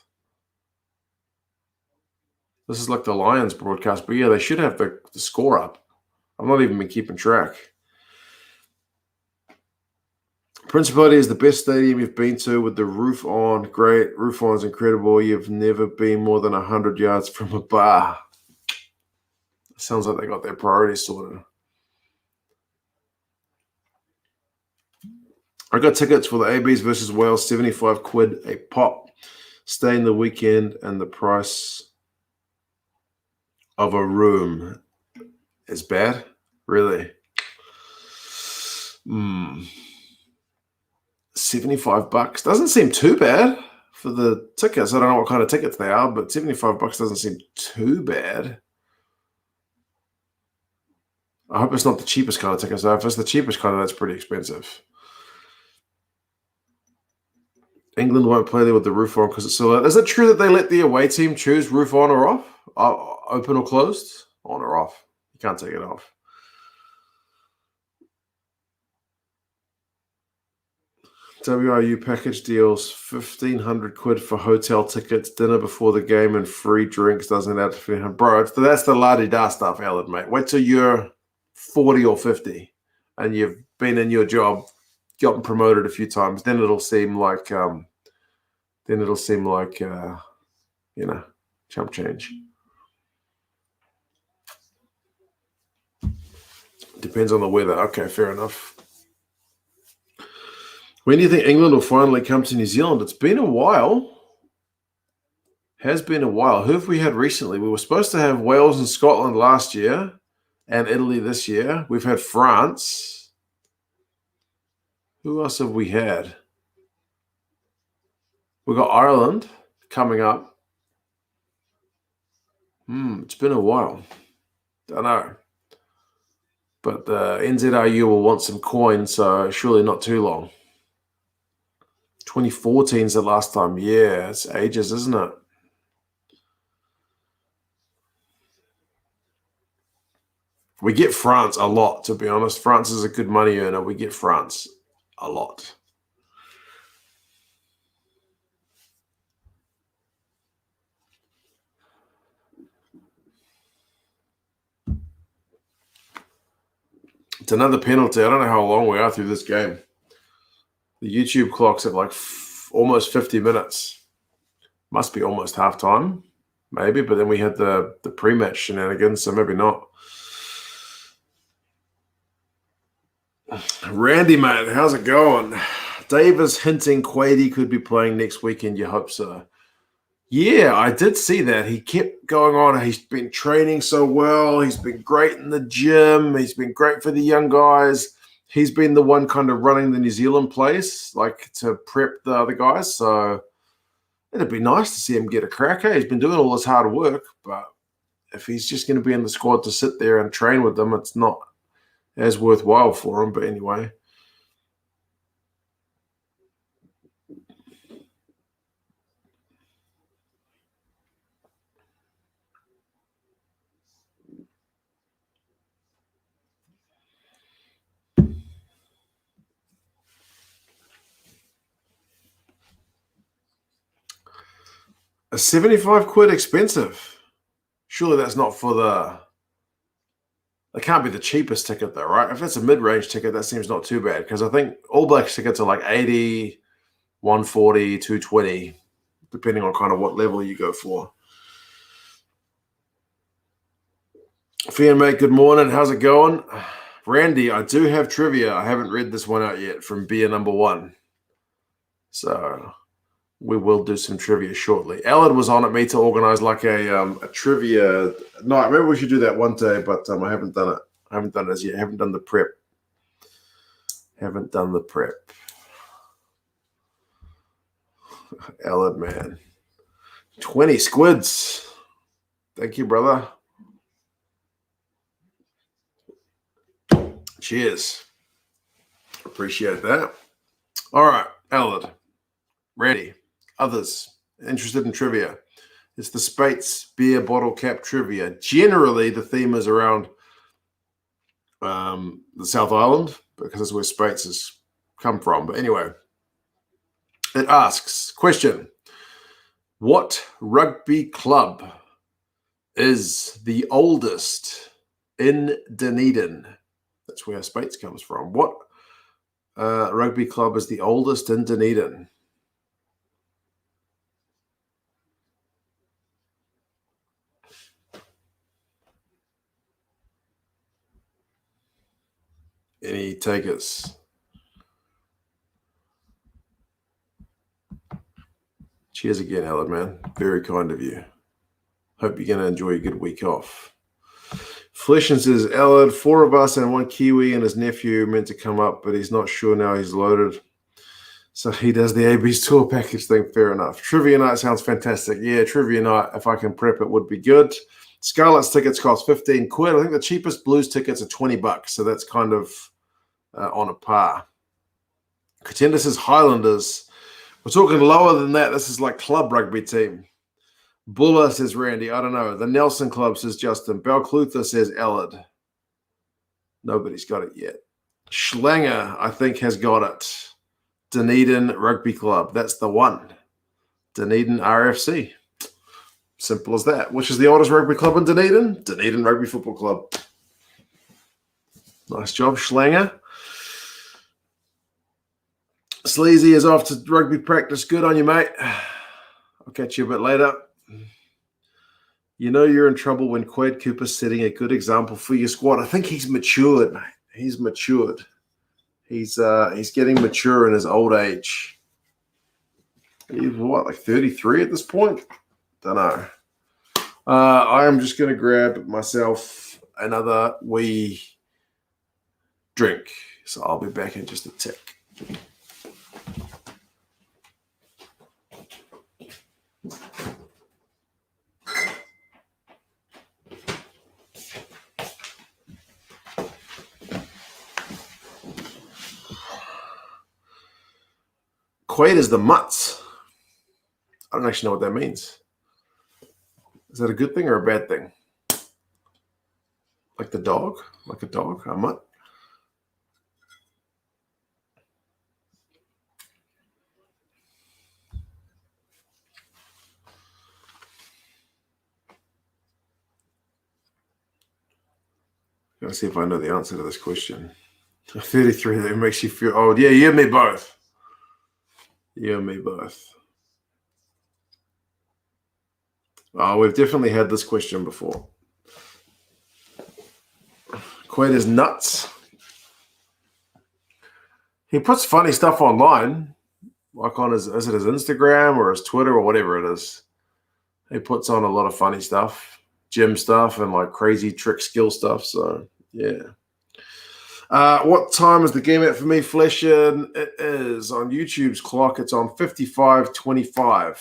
This is like the Lions broadcast, but yeah, they should have the score up. I've not even been keeping track. Principality is the best stadium you've been to with the roof on. Great. Roof on is incredible. You've never been more than 100 yards from a bar. Sounds like they got their priorities sorted. I got tickets for the ABs versus Wales, 75 quid a pop. Staying the weekend and the price of a room is bad? Really? 75 bucks doesn't seem too bad for the tickets. I don't know what kind of tickets they are, but 75 bucks doesn't seem too bad. I hope it's not the cheapest kind of tickets, though. If it's the cheapest kind, that's pretty expensive. England won't play there with the roof on because it's so loud. Is it true that they let the away team choose roof on or off? Open or closed? On or off? You can't take it off. WRU package deals, 1,500 quid for hotel tickets, dinner before the game, and free drinks. Doesn't add to 300. Bro, that's the la-di-da stuff, Alan, mate. Wait till you're 40 or 50 and you've been in your job, gotten promoted a few times. Then it'll seem like, chump change. Depends on the weather. Okay, fair enough. When do you think England will finally come to New Zealand? It's been a while. Has been a while. Who have we had recently? We were supposed to have Wales and Scotland last year and Italy this year. We've had France. Who else have we had? We've got Ireland coming up. It's been a while. Don't know. But the NZRU will want some coin, so surely not too long. 2014 is the last time. Yeah, it's ages, isn't it? We get France a lot, to be honest. France is a good money earner. We get France a lot. It's another penalty. I don't know how long we are through this game. The YouTube clock's at like almost 50 minutes. Must be almost halftime, maybe. But then we had the pre-match shenanigans, so maybe not. Randy, mate, how's it going? Dave is hinting Quady could be playing next weekend. You hope so. Yeah, I did see that. He kept going on. He's been training so well. He's been great in the gym. He's been great for the young guys. He's been the one kind of running the New Zealand place, like to prep the other guys. So it'd be nice to see him get a cracker. He's been doing all this hard work, but if he's just going to be in the squad to sit there and train with them, it's not as worthwhile for him. But anyway. A 75 quid expensive. Surely that's not for the... It can't be the cheapest ticket though, right? If it's a mid-range ticket, that seems not too bad because I think All Blacks tickets are like 80, 140, 220, depending on kind of what level you go for. Fian, mate, good morning. How's it going? Randy, I do have trivia. I haven't read this one out yet from beer number 1. So we will do some trivia shortly. Alan was on at me to organize like a trivia night. Maybe we should do that one day, but I haven't done it. I haven't done it as yet. I haven't done the prep. Alan, man. 20 squids. Thank you, brother. Cheers. Appreciate that. All right, Alan. Ready. Others interested in trivia. It's the Spates beer bottle cap trivia. Generally, the theme is around the South Island because that's where Spates has come from. But anyway, it asks, question, what rugby club is the oldest in Dunedin? That's where Spates comes from. What rugby club is the oldest in Dunedin? Any takers? Cheers again, Alan, man. Very kind of you. Hope you're going to enjoy a good week off. Fleshin says, Alan, 4 of us and 1 Kiwi and his nephew meant to come up, but he's not sure now he's loaded. So he does the AB's tour package thing. Fair enough. Trivia night sounds fantastic. Yeah, trivia night, if I can prep it, would be good. Scarlet's tickets cost 15 quid. I think the cheapest Blues tickets are 20 bucks. So that's kind of on a par. Contender says Highlanders. We're talking lower than that. This is like club rugby team. Buller says Randy. I don't know. The Nelson Club says Justin. Belclutha says Allard. Nobody's got it yet. Schlanger, I think, has got it. Dunedin Rugby Club. That's the one. Dunedin RFC. Simple as that. Which is the oldest rugby club in Dunedin? Dunedin Rugby Football Club. Nice job, Schlanger. Sleazy is off to rugby practice. Good on you, mate. I'll catch you a bit later. You know you're in trouble when Quade Cooper's setting a good example for your squad. I think he's matured, mate. He's matured. He's getting mature in his old age. He's what, like 33 at this point? Don't know. I am just going to grab myself another wee drink. So I'll be back in just a tick. Quaid is the mutts. I don't actually know what that means. Is that a good thing or a bad thing? Like the dog? Like a dog? A mutt? Gotta see if I know the answer to this question. 33, that makes you feel old. Yeah, you and me both. You and me both. Oh, we've definitely had this question before. Quaid is nuts. He puts funny stuff online, like on his Instagram or his Twitter or whatever it is. He puts on a lot of funny stuff, gym stuff, and like crazy trick skill stuff. So yeah. What time is the game at for me, Fleshin? It is on YouTube's clock. It's on 55:25.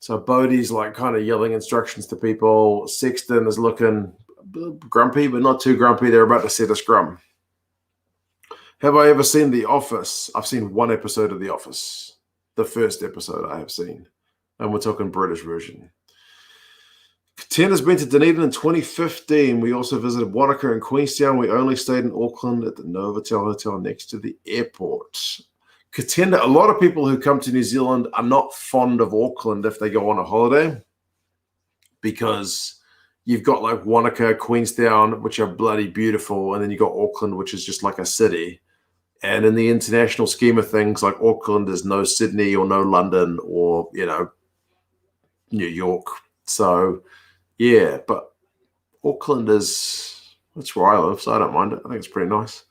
So Bodie's like kind of yelling instructions to people. Sexton is looking grumpy, but not too grumpy. They're about to set a scrum. Have I ever seen The Office? I've seen one episode of The Office. The first episode I have seen. And we're talking British version. Ten has been to Dunedin in 2015. We also visited Wanaka and Queenstown. We only stayed in Auckland at the Novotel Hotel next to the airport. Katenda, a lot of people who come to New Zealand are not fond of Auckland if they go on a holiday because you've got like Wanaka, Queenstown, which are bloody beautiful, and then you've got Auckland, which is just like a city. And in the international scheme of things, like Auckland is no Sydney or no London or, you know, New York. So, yeah, but Auckland is That's where I live, so I don't mind it. I think it's pretty nice.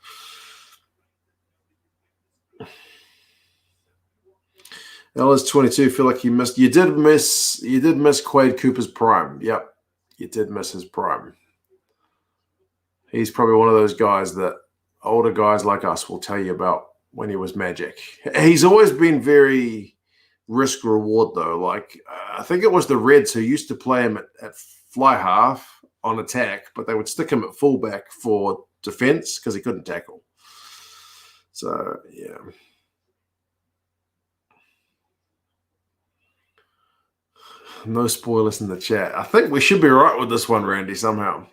LS22, feel like you did miss Quade Cooper's prime. Yep, you did miss his prime. He's probably one of those guys that older guys like us will tell you about when he was magic. He's always been very risk reward though. Like I think it was the Reds who used to play him at fly half on attack, but they would stick him at fullback for defense because he couldn't tackle. So yeah. No spoilers in the chat. I think we should be right with this one, Randy, somehow.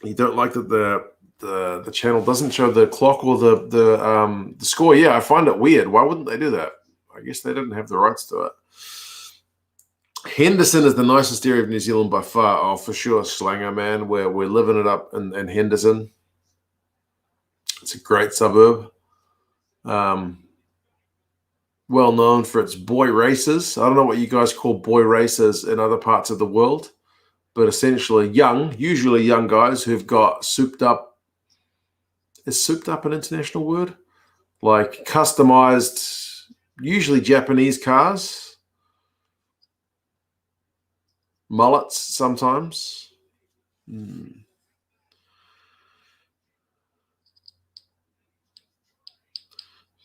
You don't like that the channel doesn't show the clock or the score. Yeah, I find it weird. Why wouldn't they do that? I guess they didn't have the rights to it. Henderson is the nicest area of New Zealand by far. Oh, for sure, Slanger, man. We're living it up in Henderson. It's a great suburb. Well known for its boy races. I don't know what you guys call boy races in other parts of the world, but essentially usually young guys who've got souped up. Is souped up an international word? Like customized, usually Japanese cars, mullets sometimes.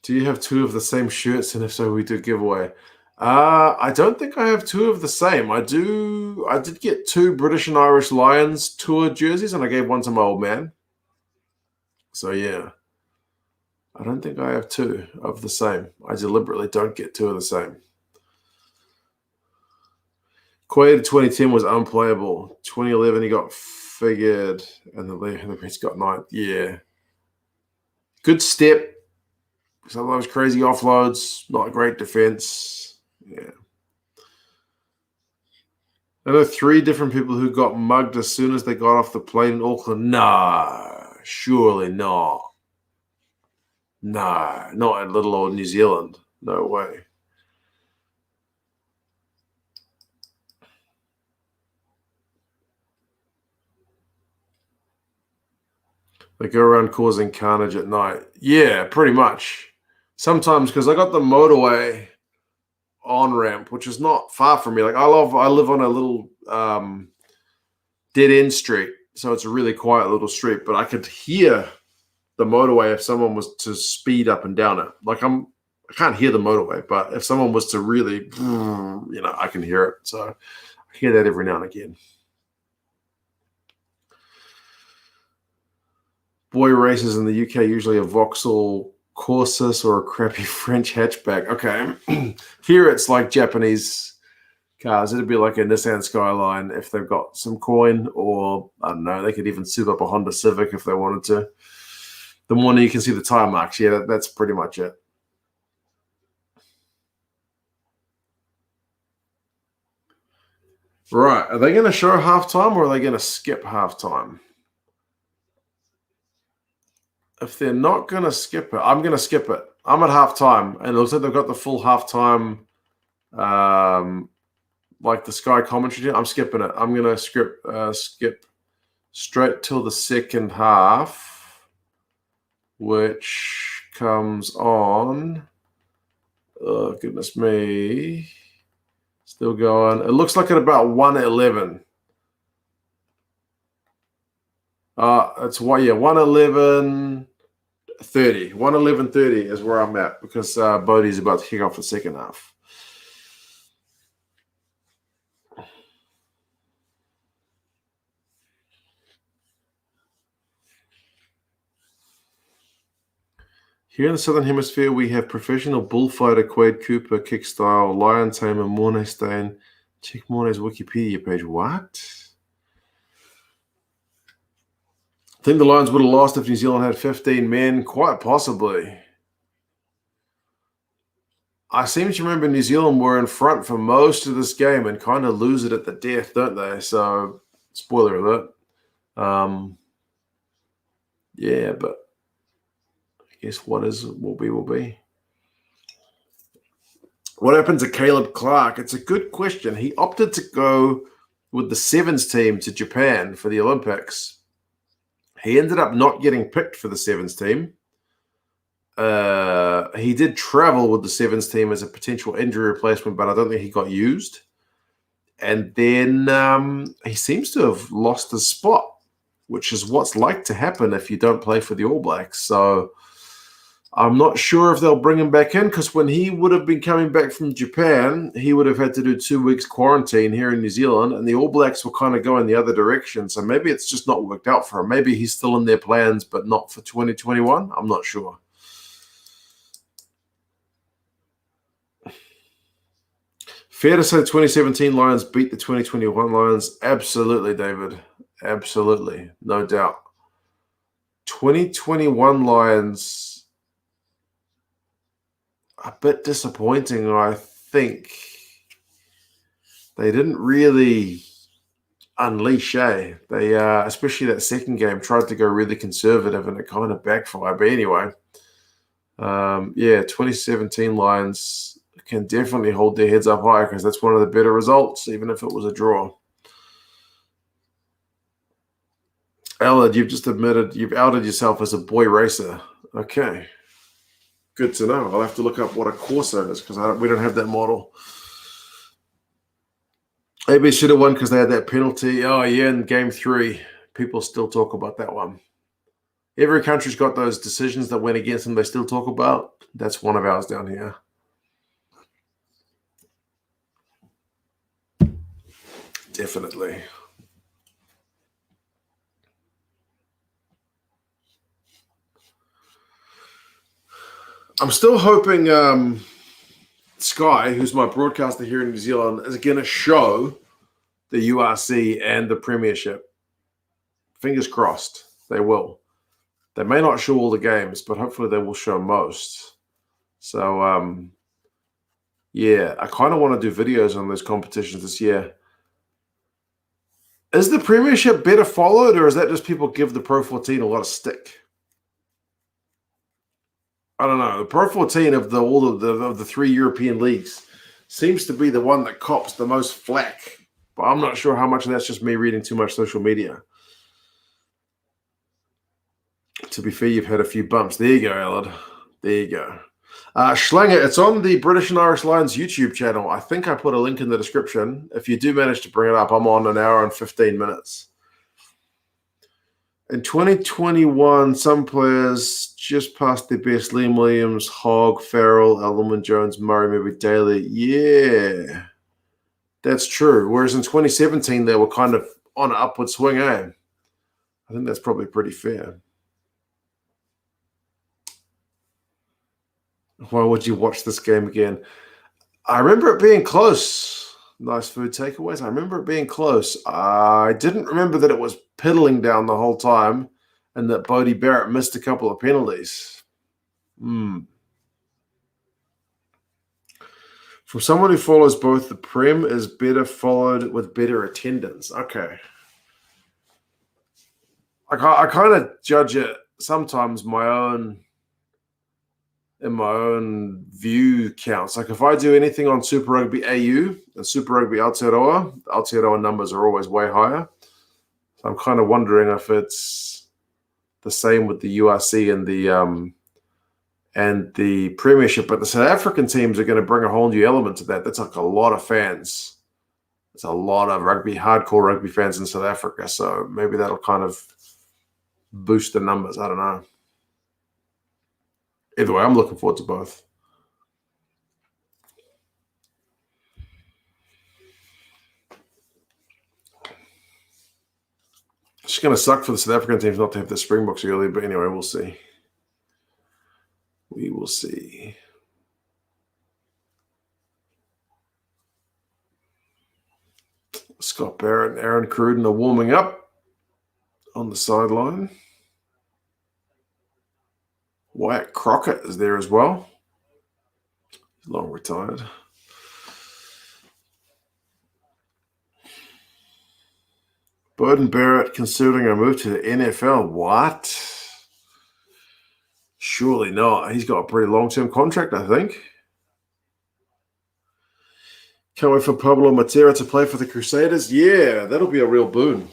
Do you have two of the same shirts? And if so, we do giveaway. I don't think I have two of the same. I did get two British and Irish Lions tour jerseys, and I gave one to my old man. So yeah, I don't think I have two of the same. I deliberately don't get two of the same. Quade 2010 was unplayable. 2011 he got figured, and the Reds got 9th. Yeah, good step. Some of those crazy offloads, not a great defense. Yeah. I know 3 different people who got mugged as soon as they got off the plane in Auckland. Nah, surely not. Nah, not in little old New Zealand. No way. They go around causing carnage at night. Yeah, pretty much. Sometimes because I got the motorway on ramp, which is not far from me. Like I live on a little dead end street, so it's a really quiet little street. But I could hear the motorway if someone was to speed up and down it. Like I can't hear the motorway, but if someone was to really, I can hear it. So I hear that every now and again. Boy races in the UK usually a Vauxhall Corsus or a crappy French hatchback. Okay. Here it's like Japanese cars. It'd be like a Nissan Skyline if they've got some coin, or I don't know, they could even soup up a Honda Civic if they wanted to. The morning you can see the tire marks. Yeah, that's pretty much it. Right. Are they going to show halftime or are they going to skip halftime? If they're not going to skip it, I'm going to skip it. I'm at halftime, and it looks like they've got the full halftime, like the Sky commentary. I'm skipping it. I'm going to skip straight till the second half, which comes on. Oh, goodness me. Still going. It looks like at about 1:11. It's 1:11:30. 1:11:30 is where I'm at because Bodie's about to kick off the second half. Here in the Southern Hemisphere, we have professional bullfighter Quade Cooper, kick style, lion tamer Mornay Stain. Check Mornay's Wikipedia page. What? I think the Lions would have lost if New Zealand had 15 men. Quite possibly. I seem to remember New Zealand were in front for most of this game and kind of lose it at the death, don't they? So, spoiler alert. Yeah, but I guess what will be will be. What happened to Caleb Clark? It's a good question. He opted to go with the sevens team to Japan for the Olympics. He ended up not getting picked for the sevens team. He did travel with the sevens team as a potential injury replacement, but I don't think he got used. And then he seems to have lost his spot, which is what's like to happen if you don't play for the All Blacks. So I'm not sure if they'll bring him back in, because when he would have been coming back from Japan, he would have had to do 2 weeks quarantine here in New Zealand, and the All Blacks will kind of go in the other direction. So maybe it's just not worked out for him. Maybe he's still in their plans, but not for 2021. I'm not sure. Fair to say the 2017 Lions beat the 2021 Lions? Absolutely, David. Absolutely. No doubt. 2021 Lions, a bit disappointing, I think. They didn't really unleash, They, especially that second game, tried to go really conservative, and it kind of backfired. But anyway, 2017 Lions can definitely hold their heads up high, because that's one of the better results, even if it was a draw. Allard, you've just admitted you've outed yourself as a boy racer. Okay. Good to know. I'll have to look up what a Corso is, because we don't have that model. AB should have won because they had that penalty. Oh, yeah, in game 3. People still talk about that one. Every country's got those decisions that went against them they still talk about. That's one of ours down here. Definitely. I'm still hoping Sky, who's my broadcaster here in New Zealand, is going to show the URC and the Premiership. Fingers crossed, they will. They may not show all the games, but hopefully they will show most. So, I kind of want to do videos on those competitions this year. Is the Premiership better followed, or is that just people give the Pro 14 a lot of stick? I don't know. The Pro 14 of all of the 3 European leagues seems to be the one that cops the most flack. But I'm not sure how much of that's just me reading too much social media. To be fair, you've had a few bumps. There you go, Allard. There you go. Schlanger, it's on the British and Irish Lions YouTube channel. I think I put a link in the description. If you do manage to bring it up, I'm on an hour and 15 minutes. In 2021, some players just passed their best. Liam Williams, Hogg, Farrell, Elderman, Jones, Murray, maybe Daly. Yeah, that's true. Whereas in 2017, they were kind of on an upward swing, I think that's probably pretty fair. Why would you watch this game again? I remember it being close. Nice food takeaways. I remember it being close. I didn't remember that it was piddling down the whole time and that Bodie Barrett missed a couple of penalties. From someone who follows both, the Prem is better followed with better attendance. Okay. I kind of judge it sometimes in my own view counts. Like if I do anything on Super Rugby AU and Super Rugby Aotearoa, the Aotearoa numbers are always way higher. So I'm kind of wondering if it's the same with the URC and the Premiership. But the South African teams are going to bring a whole new element to that. That's like a lot of fans. It's a lot of hardcore rugby fans in South Africa. So maybe that'll kind of boost the numbers. I don't know. Either way, I'm looking forward to both. It's going to suck for the South African teams not to have the Springboks early, but anyway, we'll see. We will see. Scott Barrett and Aaron Cruden are warming up on the sideline. Wyatt Crockett is there as well. He's long retired. Beauden Barrett considering a move to the NFL. What? Surely not. He's got a pretty long-term contract, I think. Can't wait for Pablo Matera to play for the Crusaders. Yeah, that'll be a real boon.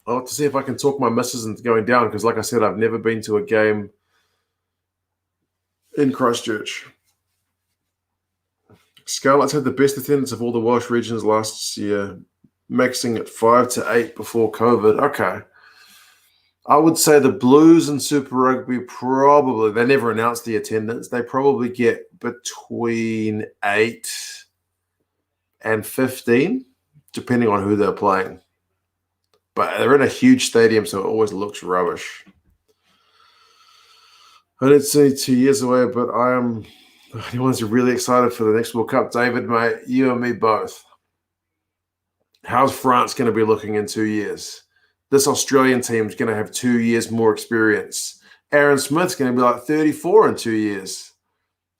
I'll have to see if I can talk my missus into going down because, like I said, I've never been to a game in Christchurch. Scarlets had the best attendance of all the Welsh regions last year, maxing at 5 to 8 before COVID. Okay. I would say the Blues and Super Rugby probably, they never announced the attendance. They probably get between 8 and 15, depending on who they're playing. But they're in a huge stadium, so it always looks rubbish. I didn't see 2 years away, but I am anyone's really excited for the next World Cup. David, mate, you and me both. How's France going to be looking in 2 years? This Australian team is going to have 2 years more experience. Aaron Smith's going to be like 34 in 2 years.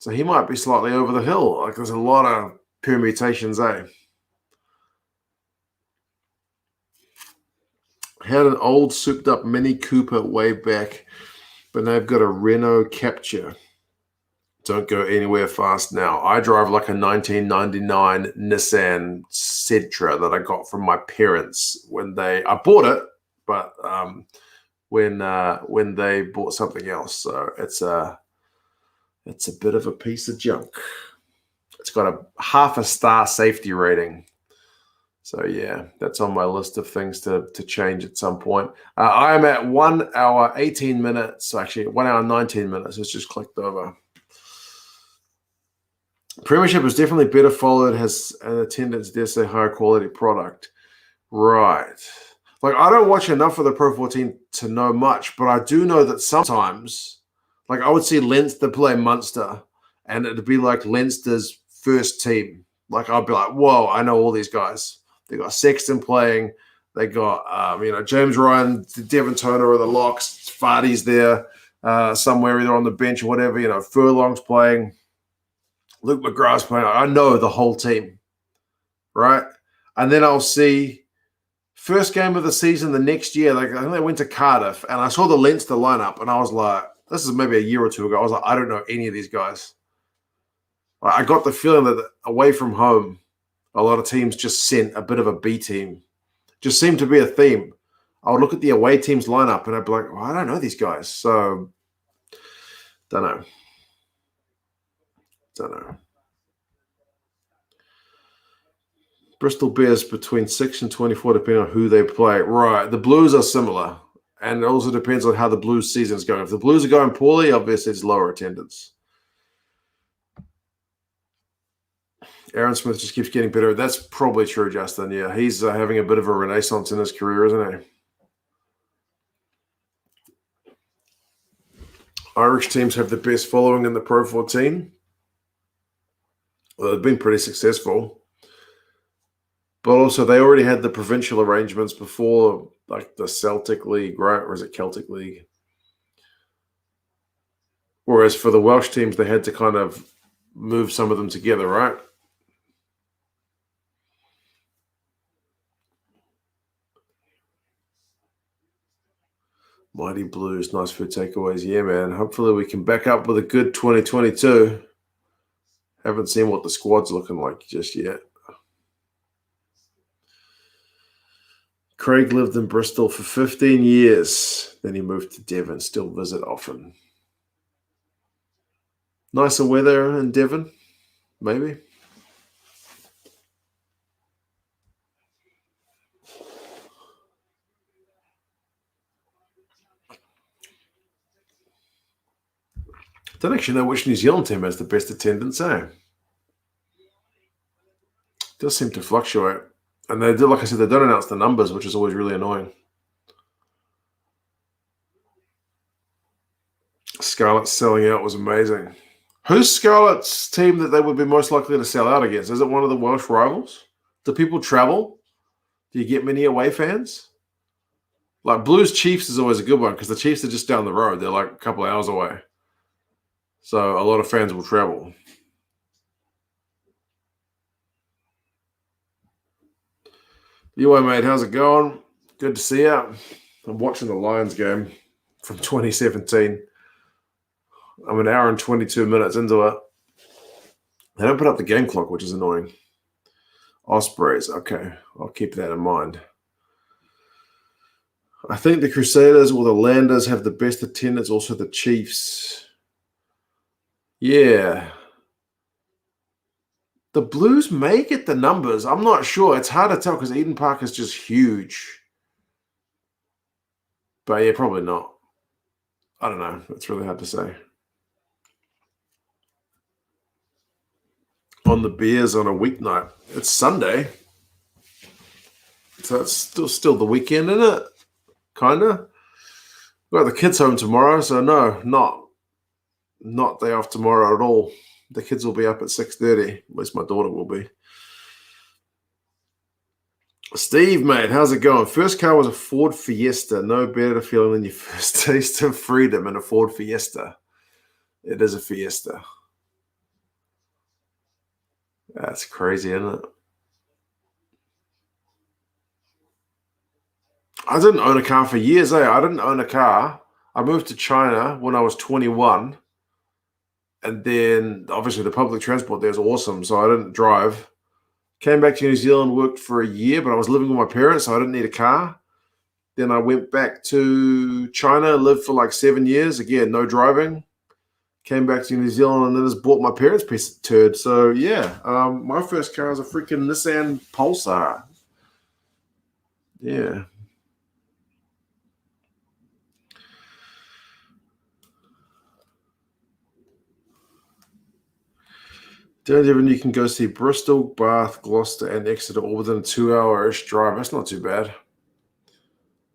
So he might be slightly over the hill. Like there's a lot of permutations, eh? Had an old souped up Mini Cooper way back, but now I've got a Renault Capture. Don't go anywhere fast now. I drive like a 1999 Nissan Sentra that I got from my parents I bought it, but when they bought something else. So it's a bit of a piece of junk. It's got a 0.5 star safety rating. So yeah, that's on my list of things to change at some point. I am at 1 hour 18 minutes. Actually, 1 hour 19 minutes. It's just clicked over. Premiership is definitely better followed, has an attendance, dare say, higher quality product. Right. Like, I don't watch enough of the Pro 14 to know much, but I do know that sometimes, like, I would see Leinster play Munster, and it'd be like Leinster's first team. Like, I'd be like, whoa, I know all these guys. They got Sexton playing. They got, James Ryan, Devon Toner, or the locks. Fardy's there somewhere, either on the bench or whatever. Furlong's playing. Luke McGrath's playing. I know the whole team, right? And then I'll see first game of the season the next year. Like I think they went to Cardiff, and I saw the Leinster lineup, and I was like, this is maybe a year or two ago. I was like, I don't know any of these guys. I got the feeling that away from home, a lot of teams just sent a bit of a B team. Just seemed to be a theme. I would look at the away team's lineup, and I'd be like, well, I don't know these guys. So, don't know. Bristol Bears between 6 and 24, depending on who they play. Right. The Blues are similar. And it also depends on how the Blues season is going. If the Blues are going poorly, obviously it's lower attendance. Aaron Smith just keeps getting better. That's probably true, Justin. Yeah, he's having a bit of a renaissance in his career, isn't he? Irish teams have the best following in the Pro 14. Well, they've been pretty successful. But also, they already had the provincial arrangements before, like the Celtic League, right? Or is it Celtic League? Whereas for the Welsh teams, they had to kind of move some of them together, right? Mighty Blues, nice food takeaways. Yeah, man. Hopefully we can back up with a good 2022. Haven't seen what the squad's looking like just yet. Craig lived in Bristol for 15 years. Then he moved to Devon, still visit often. Nicer weather in Devon, maybe. Don't actually know which New Zealand team has the best attendance, eh? Does seem to fluctuate. And they do, like I said, they don't announce the numbers, which is always really annoying. Scarlet's selling out was amazing. Who's Scarlet's team that they would be most likely to sell out against? Is it one of the Welsh rivals? Do people travel? Do you get many away fans? Like Blues Chiefs is always a good one because the Chiefs are just down the road. They're like a couple of hours away. So a lot of fans will travel. You, mate, how's it going? Good to see you. I'm watching the Lions game from 2017. I'm an hour and 22 minutes into it. They don't put up the game clock, which is annoying. Ospreys. Okay, I'll keep that in mind. I think the Crusaders or the Landers have the best attendance, also the Chiefs. Yeah. The Blues may get the numbers. I'm not sure. It's hard to tell because Eden Park is just huge. But yeah, probably not. I don't know. It's really hard to say. On the Bears on a weeknight. It's Sunday. So it's still the weekend, isn't it? Kinda. We've got the kids home tomorrow, so no, not day off tomorrow at all. The kids will be up at 6:30. At least my daughter will be. Steve, mate, how's it going? First car was a Ford Fiesta. No better feeling than your first taste of freedom in a Ford Fiesta. It is a Fiesta. That's crazy, isn't it? I didn't own a car for years, I didn't own a car. I moved to China when I was 21. And then, obviously, the public transport there is awesome, so I didn't drive. Came back to New Zealand, worked for a year, but I was living with my parents, so I didn't need a car. Then I went back to China, lived for like 7 years. Again, no driving. Came back to New Zealand and then just bought my parents' piece of turd. So, yeah, my first car was a freaking Nissan Pulsar. Yeah. Even you can go see Bristol, Bath, Gloucester, and Exeter all within a 2-hour-ish drive. That's not too bad.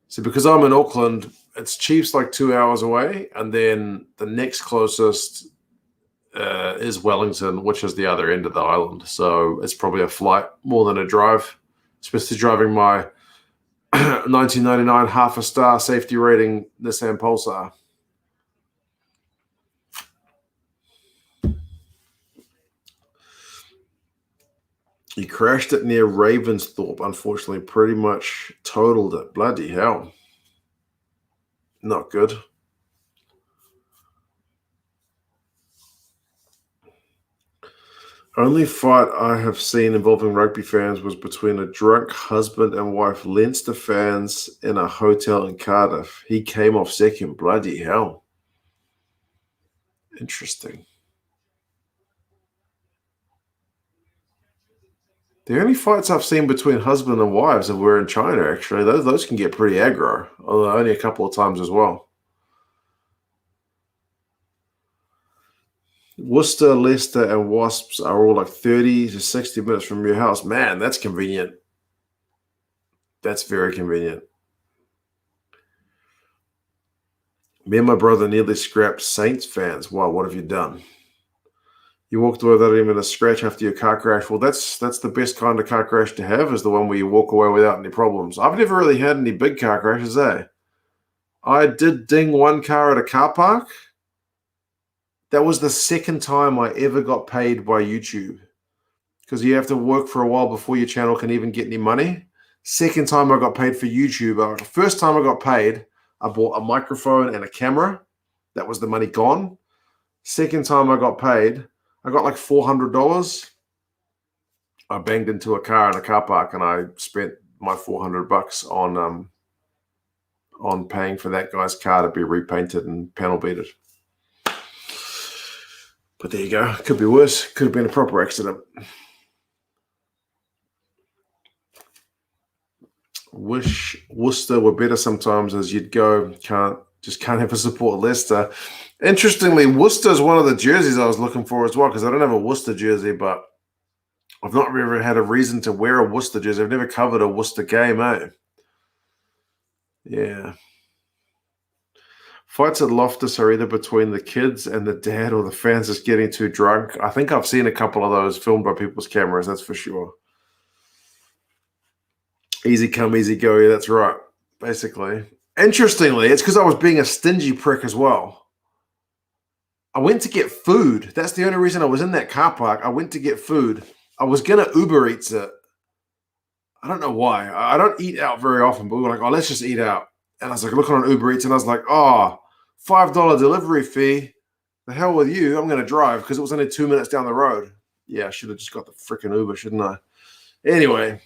So because I'm in Auckland, it's Chiefs like 2 hours away, and then the next closest is Wellington, which is the other end of the island. So it's probably a flight more than a drive, especially driving my 1999 half a star safety rating Nissan Pulsar. He crashed it near Ravensthorpe, unfortunately, pretty much totaled it. Bloody hell. Not good. Only fight I have seen involving rugby fans was between a drunk husband and wife Leinster fans in a hotel in Cardiff. He came off second. Bloody hell. Interesting. The only fights I've seen between husband and wives were in China, actually. Those can get pretty aggro, although only a couple of times as well. Worcester, Leicester, and Wasps are all like 30 to 60 minutes from your house. Man, that's convenient. That's very convenient. Me and my brother nearly scrapped Saints fans. Wow, what have you done? You walked away without even a scratch after your car crash. Well, that's the best kind of car crash to have, is the one where you walk away without any problems. I've never really had any big car crashes, I did ding one car at a car park. That was the second time I ever got paid by YouTube, because you have to work for a while before your channel can even get any money. Second time I got paid for YouTube. First time I got paid, I bought a microphone and a camera. That was the money gone. Second time I got paid, I got like $400. I banged into a car in a car park, and I spent my $400 on paying for that guy's car to be repainted and panel beaded. But there you go. Could be worse. Could have been a proper accident. Wish Worcester were better sometimes, as you'd go. Can't have a support Leicester. Interestingly, Worcester is one of the jerseys I was looking for as well, because I don't have a Worcester jersey, but I've not ever had a reason to wear a Worcester jersey. I've never covered a Worcester game, Yeah. Fights at Loftus are either between the kids and the dad, or the fans just getting too drunk. I think I've seen a couple of those filmed by people's cameras, that's for sure. Easy come, easy go. Yeah, that's right, basically. Interestingly, it's because I was being a stingy prick as well. I went to get food. That's the only reason I was in that car park. I went to get food. I was going to Uber Eats it. I don't know why. I don't eat out very often, but we were like, oh, let's just eat out. And I was like looking on Uber Eats, and I was like, oh, $5 delivery fee. The hell with you. I'm going to drive, because it was only 2 minutes down the road. Yeah, I should have just got the freaking Uber, shouldn't I? Anyway,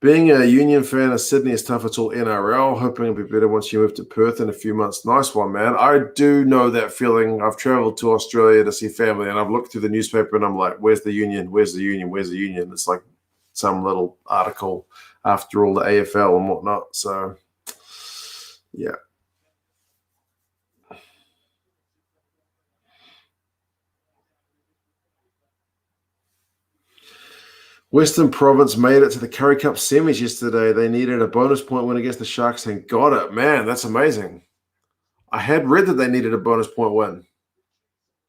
being a Union fan of Sydney is tough. It's all NRL. Hoping it'll be better once you move to Perth in a few months. Nice one, man. I do know that feeling. I've traveled to Australia to see family, and I've looked through the newspaper, and I'm like, where's the Union? Where's the Union? Where's the Union? It's like some little article after all the AFL and whatnot. So, yeah. Western Province made it to the Curry Cup semis yesterday. They needed a bonus point win against the Sharks and got it. Man, that's amazing. I had read that they needed a bonus point win.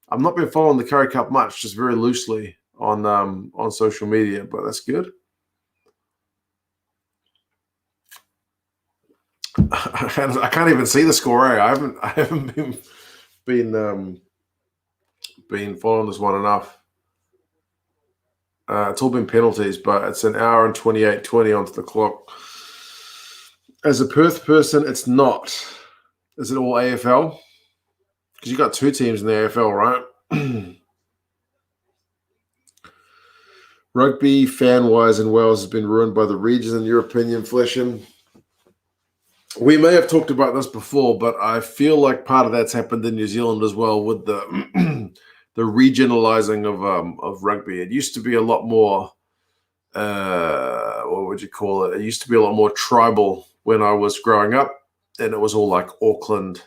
I've not been following the Curry Cup much, just very loosely on social media, but that's good. I can't even see the score. I haven't been following this one enough. It's all been penalties, but it's an hour and 28:20 onto the clock. As a Perth person, it's not. Is it all AFL? Because you got two teams in the AFL, right? Rugby, fan-wise, in Wales has been ruined by the regions, in your opinion, Fleshin? We may have talked about this before, but I feel like part of that's happened in New Zealand as well with the the regionalizing of rugby. It used to be a lot more, what would you call it? It used to be a lot more tribal when I was growing up, and it was all like Auckland,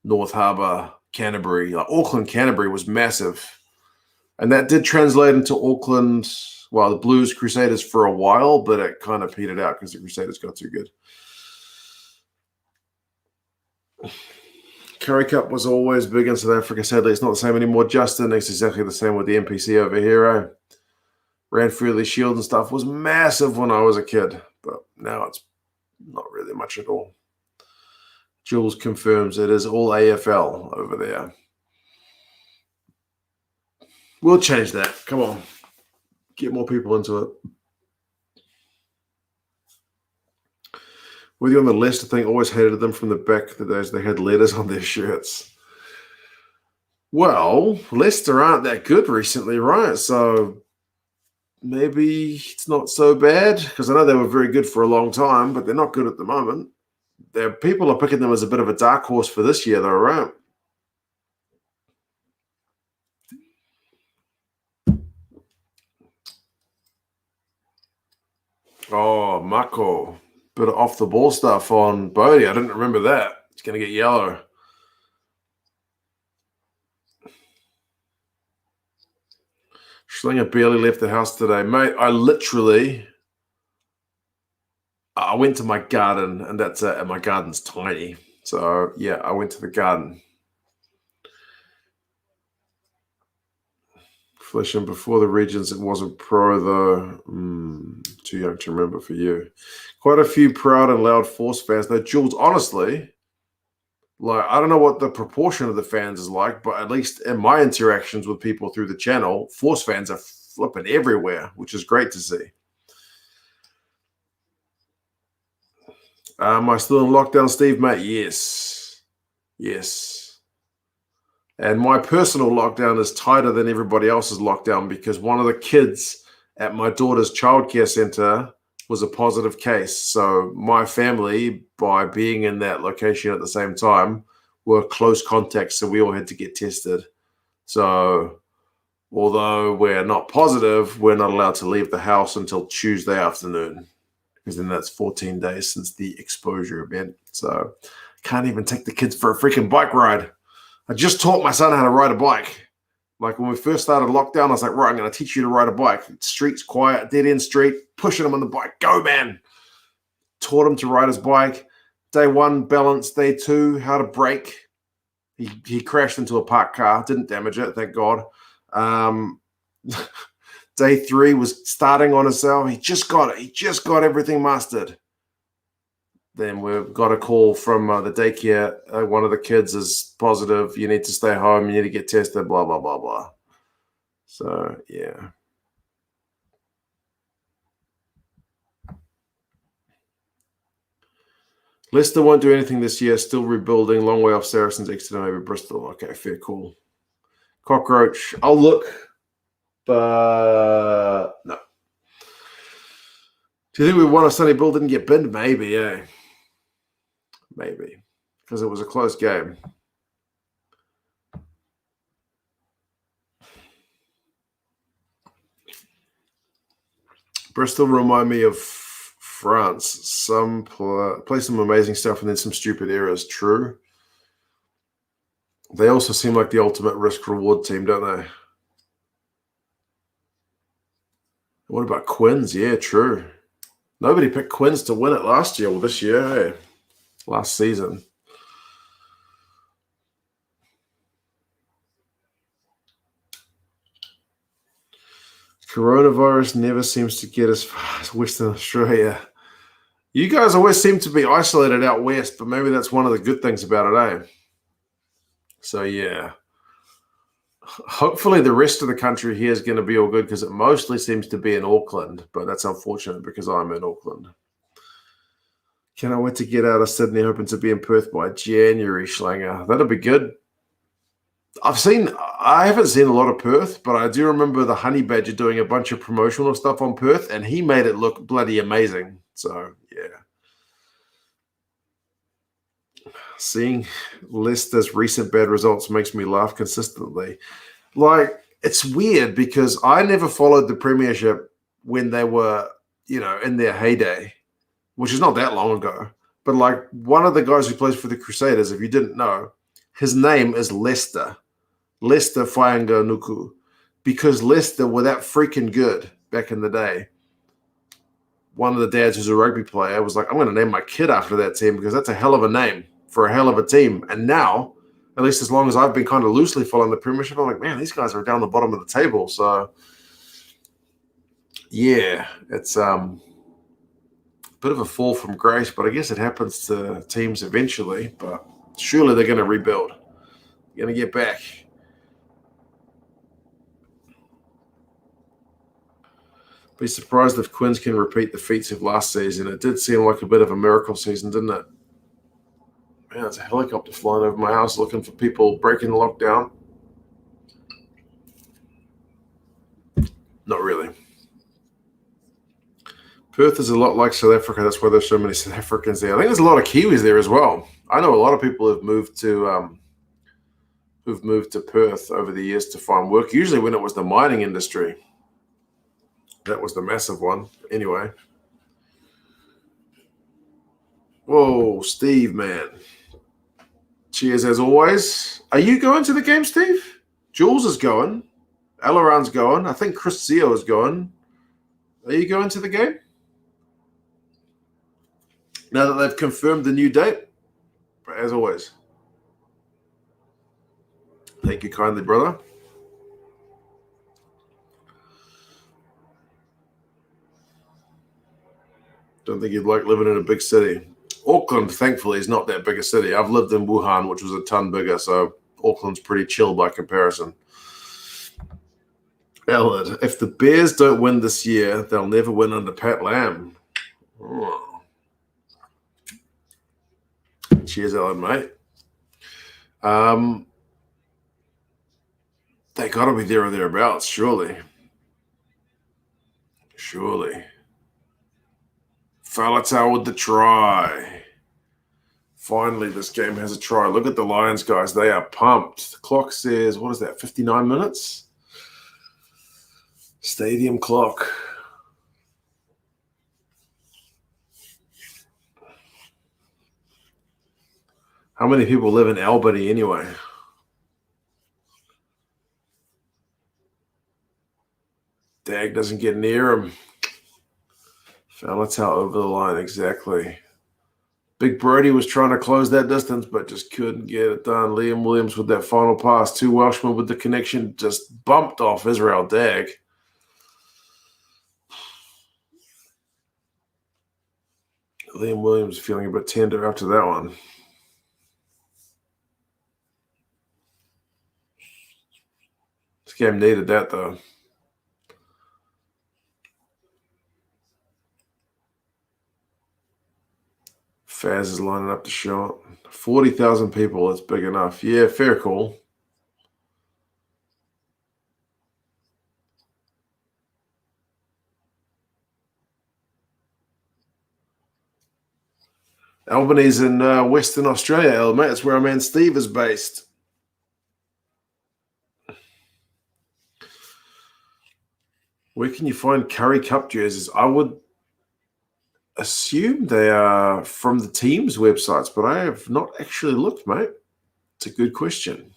North Harbour, Canterbury. Like Auckland, Canterbury was massive, and that did translate into Auckland. Well, the Blues Crusaders for a while, but it kind of petered out because the Crusaders got too good. Curry Cup was always big in South Africa. Sadly, it's not the same anymore, Justin. It's exactly the same with the NPC over here. Ranfurly Shield and stuff was massive when I was a kid, but now it's not really much at all. Jules confirms it is all AFL over there. We'll change that. Come on. Get more people into it. With you on the Leicester thing, always hated them from the back the days they had letters on their shirts. Well, Leicester aren't that good recently, right? So maybe it's not so bad, because I know they were very good for a long time, but they're not good at the moment. People are picking them as a bit of a dark horse for this year, though, right? Oh, Mako. Bit of off the ball stuff on Bodie. I didn't remember that. It's going to get yellow. Schlinger barely left the house today. Mate, I went to my garden, and that's it. And my garden's tiny. So, yeah, I went to the garden. Fleshing before the regions, it wasn't pro, though. Too young to remember for you. Quite a few proud and loud Force fans. Though, Jules, honestly, like, I don't know what the proportion of the fans is like, but at least in my interactions with people through the channel, Force fans are flipping everywhere, which is great to see. Am I still in lockdown, Steve, mate? Yes. Yes. And my personal lockdown is tighter than everybody else's lockdown because one of the kids at my daughter's childcare center was a positive case. So my family, by being in that location at the same time, were close contacts. So we all had to get tested. So although we're not positive, we're not allowed to leave the house until Tuesday afternoon, because then that's 14 days since the exposure event. So can't even take the kids for a freaking bike ride. I just taught my son how to ride a bike. Like when we first started lockdown, I was like, right, I'm going to teach you to ride a bike. Street's quiet, dead end street, pushing him on the bike. Go, man. Taught him to ride his bike. Day one, balance. Day two, how to brake. He crashed into a parked car. Didn't damage it, thank God. Day three was starting on himself. He just got it. He just got everything mastered. Then we've got a call from the daycare. One of the kids is positive. You need to stay home. You need to get tested, blah, blah, blah, blah. So, yeah. Leicester won't do anything this year. Still rebuilding. Long way off Saracens, Exeter, maybe Bristol. Okay, fair call. Cockroach. I'll look, but no. Do you think we won if Sonny Bill didn't get binned? Maybe, maybe, because it was a close game. Bristol remind me of France. Some play some amazing stuff and then some stupid errors. True. They also seem like the ultimate risk-reward team, don't they? What about Quins? Yeah, true. Nobody picked Quins to win it last year or this year, hey? Last season. Coronavirus never seems to get as far as Western Australia. You guys always seem to be isolated out west, but maybe that's one of the good things about it, eh? So, yeah. Hopefully the rest of the country here is going to be all good because it mostly seems to be in Auckland, but that's unfortunate because I'm in Auckland. Cannot wait to get out of Sydney, hoping to be in Perth by January, Schlanger. That'll be good. I haven't seen a lot of Perth, but I do remember the Honey Badger doing a bunch of promotional stuff on Perth, and he made it look bloody amazing. So, yeah. Seeing Leicester's recent bad results makes me laugh consistently. Like, it's weird because I never followed the Premiership when they were, in their heyday, which is not that long ago. But, like, one of the guys who plays for the Crusaders, if you didn't know, his name is Leicester Whainganuku, because Leicester were that freaking good back in the day. One of the dads who's a rugby player was like, I'm going to name my kid after that team because that's a hell of a name for a hell of a team. And now, at least as long as I've been kind of loosely following the Premiership, I'm like, man, these guys are down the bottom of the table. So, yeah, it's a bit of a fall from grace, but I guess it happens to teams eventually. But surely they're going to rebuild. They're going to get back. Be surprised if Quins can repeat the feats of last season. It did seem like a bit of a miracle season, didn't it? Man, there's a helicopter flying over my house looking for people breaking the lockdown. Not really. Perth is a lot like South Africa. That's why there's so many South Africans there. I think there's a lot of Kiwis there as well. I know a lot of people who've moved to Perth over the years to find work. Usually when it was the mining industry. That was the massive one. Anyway. Whoa, Steve, man. Cheers as always. Are you going to the game, Steve? Jules is going. Alaran's going. I think Chris Zio is going. Are you going to the game? Now that they've confirmed the new date? As always. Thank you kindly, brother. Don't think you'd like living in a big city. Auckland, thankfully, is not that big a city. I've lived in Wuhan, which was a ton bigger, so Auckland's pretty chill by comparison. Ellard, if the Bears don't win this year, they'll never win under Pat Lam. Oh. Cheers, Ellard, mate. They got to be there or thereabouts, surely. Surely. Falatau with the try. Finally, this game has a try. Look at the Lions, guys. They are pumped. The clock says, 59 minutes? Stadium clock. How many people live in Albany anyway? Dag doesn't get near him. Falatau over the line, exactly. Big Brody was trying to close that distance, but just couldn't get it done. Liam Williams with that final pass. Two Welshmen with the connection, just bumped off Israel Dag. Liam Williams feeling a bit tender after that one. This game needed that, though. Faz is lining up the shot. 40,000 people, it's big enough. Yeah, fair call. Albany's in Western Australia, mate. It's where our man Steve is based. Where can you find Curry Cup jerseys? I would assume they are from the team's websites, but I have not actually looked, mate. It's a good question.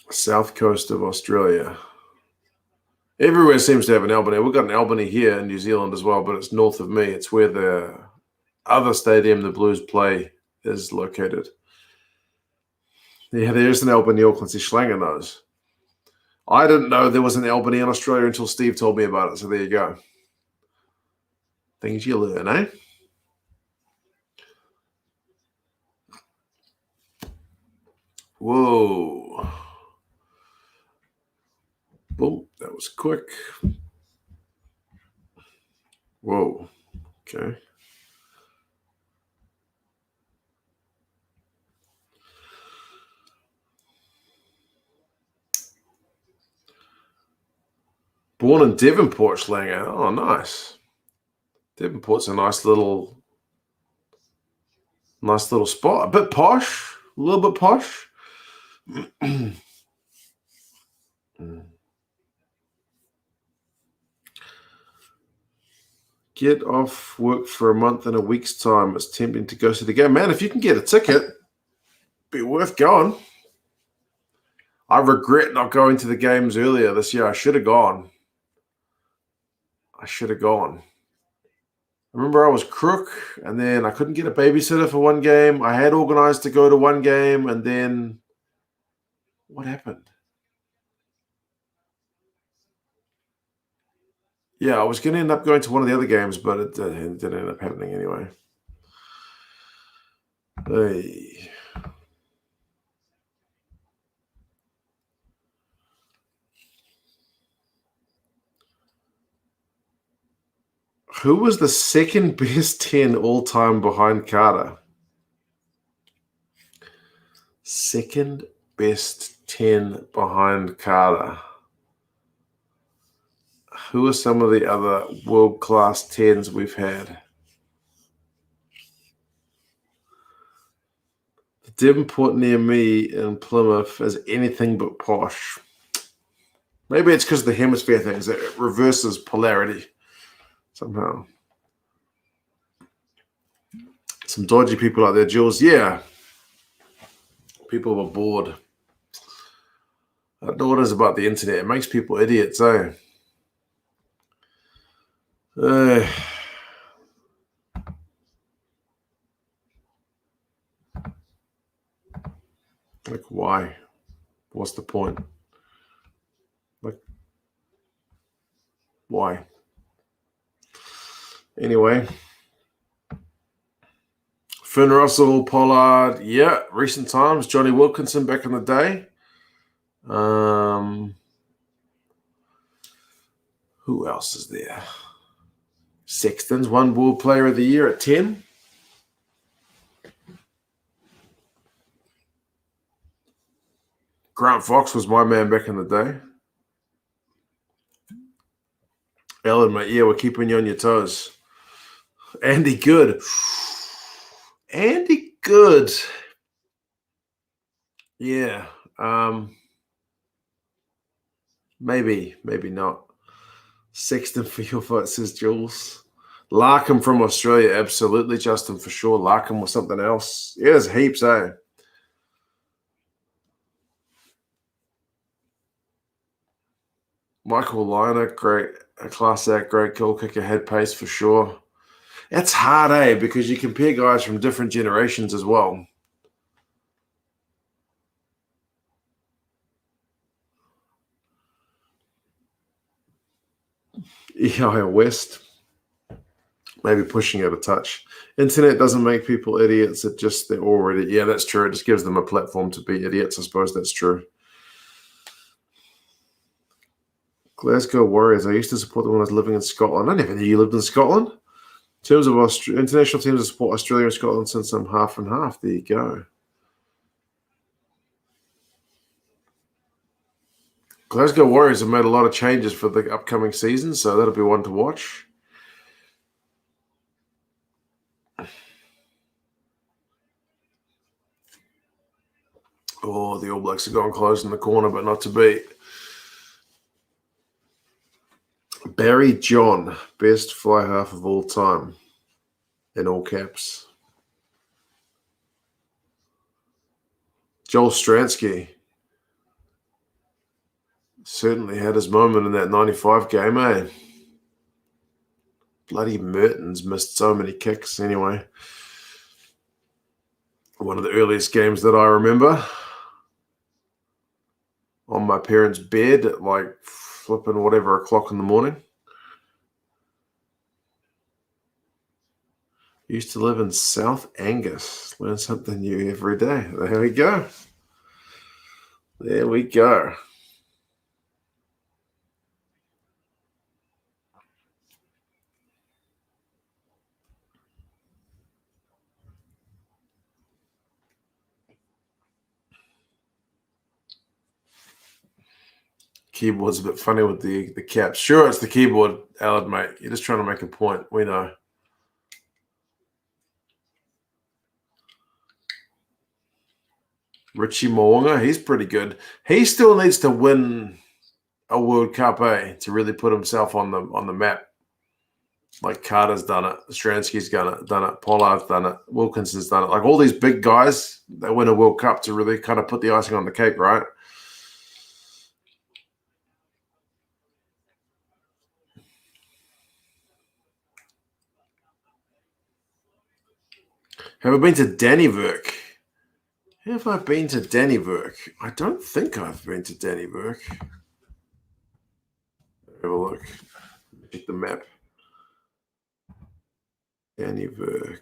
South coast of Australia. Everywhere seems to have an Albany. We've got an Albany here in New Zealand as well, but it's north of me. It's where the other stadium the Blues play is located. Yeah, there is an Albany, Auckland. See, Schlanger knows. I didn't know there was an Albany in Australia until Steve told me about it. So there you go. Things you learn, eh? Whoa. Boom. That was quick. Whoa. Okay. Born in Devonport, Schlanger. Oh, nice. Devonport's a nice little spot. A bit posh. A little bit posh. Get off work for a month in a week's time. It's tempting to go see the game. Man, if you can get a ticket, be worth going. I regret not going to the games earlier this year. I should have gone. I remember I was crook, and then I couldn't get a babysitter for one game. I had organized to go to one game, and then what happened? Yeah, I was going to end up going to one of the other games, but it didn't end up happening anyway. Hey. Who was the second best 10 all-time behind Carter? Second best 10 behind Carter. Who are some of the other world-class 10s we've had? The Devonport near me in Plymouth is anything but posh. Maybe it's because of the hemisphere things. It reverses polarity somehow. Some dodgy people out there, Jules. Yeah. People were bored. I don't know what it is about the internet. It makes people idiots, eh? Like, why? What's the point? Like, why? Anyway. Finn Russell, Pollard, yeah, recent times. Johnny Wilkinson back in the day. Who else is there? Sexton's one World Player of the Year at 10. Grant Fox was my man back in the day. Ellen, mate, yeah, we're keeping you on your toes. Andy Good. Andy Good. Yeah. Maybe not. Sexton for your vote, says Jules. Larkham from Australia, absolutely, Justin, for sure. Larkham was something else. Yeah, there's heaps, eh? Michael Liner, great, a class act, great goal kicker, head pace for sure. It's hard, eh? Because you compare guys from different generations as well. EI West, maybe pushing it a touch. Internet doesn't make people idiots. It just, they're already, yeah, that's true. It just gives them a platform to be idiots. I suppose that's true. Glasgow Warriors. I used to support them when I was living in Scotland. I never knew you lived in Scotland. In terms of international teams, I support Australia and Scotland since I'm half and half. There you go. Glasgow Warriors have made a lot of changes for the upcoming season, so that'll be one to watch. Oh, the All Blacks are going close in the corner, but not to be. Barry John, best fly half of all time, in all caps. Joel Stransky certainly had his moment in that 95 game, eh? Bloody Mertens missed so many kicks anyway. One of the earliest games that I remember. On my parents' bed at like flipping whatever o'clock in the morning. Used to live in South Angus. Learn something new every day. There we go. There we go. Keyboard's a bit funny with the caps. Sure, it's the keyboard, Alad, mate. You're just trying to make a point. We know. Richie Mo'unga, he's pretty good. He still needs to win a World Cup, to really put himself on the map. Like Carter's done it, Stransky's done it, Pollard's done it, Wilkinson's done it. Like all these big guys, they win a World Cup to really kind of put the icing on the cake, right? Have I been to Dannyburg? Have I been to Dannyburg? I don't think I've been to Dannyburg. Have a look. Check the map. Dannyburg.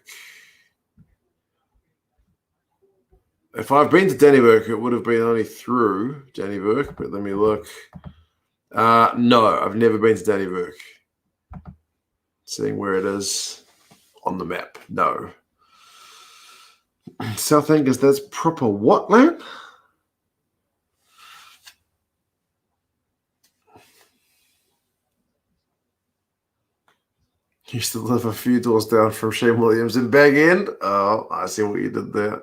If I've been to Dannyburg, it would have been only through Dannyburg, but let me look. No, I've never been to Dannyburg. Seeing where it is on the map. No. South Angus, that's proper what land? Used to live a few doors down from Shane Williams in Bag End. Oh, I see what you did there.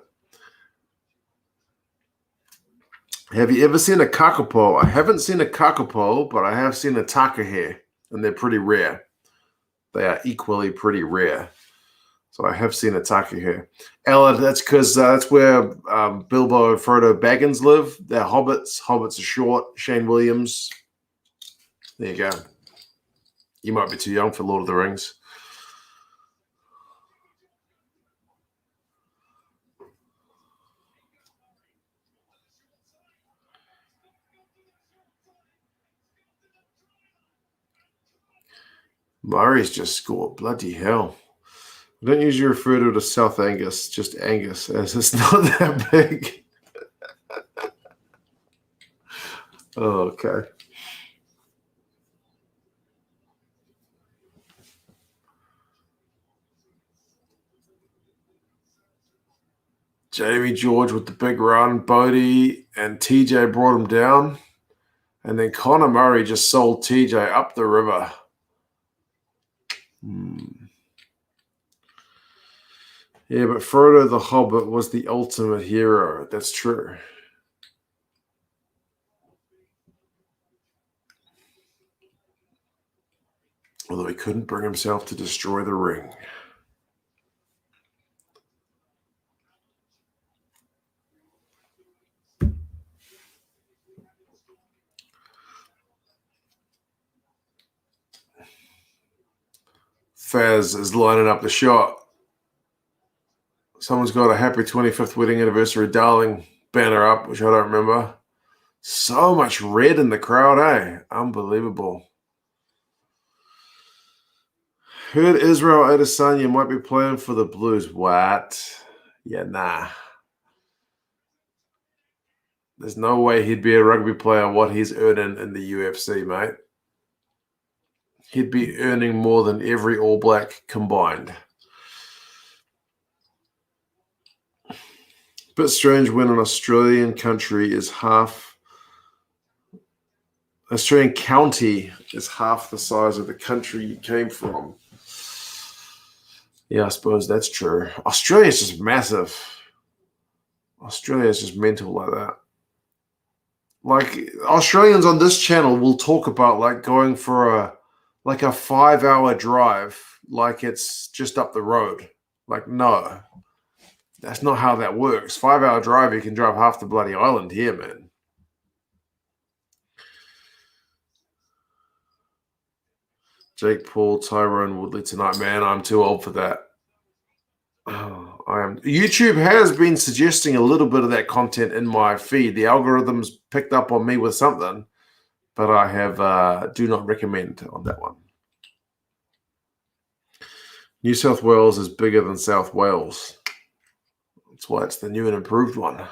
Have you ever seen a kakapo? I haven't seen a kakapo, but I have seen a takahe, and they're pretty rare. They are equally pretty rare. So I have seen a takahe. Ella, that's because that's where Bilbo and Frodo Baggins live. They're hobbits. Hobbits are short. Shane Williams. There you go. You might be too young for Lord of the Rings. Murray's just scored. Bloody hell. I don't usually refer to it as South Angus, just Angus, as it's not that big. Oh, okay. Jamie George with the big run. Bodie and TJ brought him down. And then Connor Murray just sold TJ up the river. Yeah, but Frodo the Hobbit was the ultimate hero. That's true. Although he couldn't bring himself to destroy the ring. Faz is lining up the shot. Someone's got a happy 25th wedding anniversary darling banner up, which I don't remember. So much red in the crowd, Unbelievable. Heard Israel Adesanya might be playing for the Blues. What? Yeah, nah. There's no way he'd be a rugby player what he's earning in the UFC, mate. He'd be earning more than every All Black combined. Bit strange when an Australian county is half the size of the country you came from. Yeah, I suppose that's true. Australia's just massive. Australia is just mental like that. Like Australians on this channel will talk about like going for a 5-hour drive, like it's just up the road. Like, no, that's not how that works. 5-hour drive, you can drive half the bloody island here, man. Jake Paul, Tyrone Woodley tonight, man. I'm too old for that. Oh, I am. YouTube has been suggesting a little bit of that content in my feed. The algorithms picked up on me with something, but I have do not recommend on that one. New South Wales is bigger than South Wales. That's why it's the new and improved one.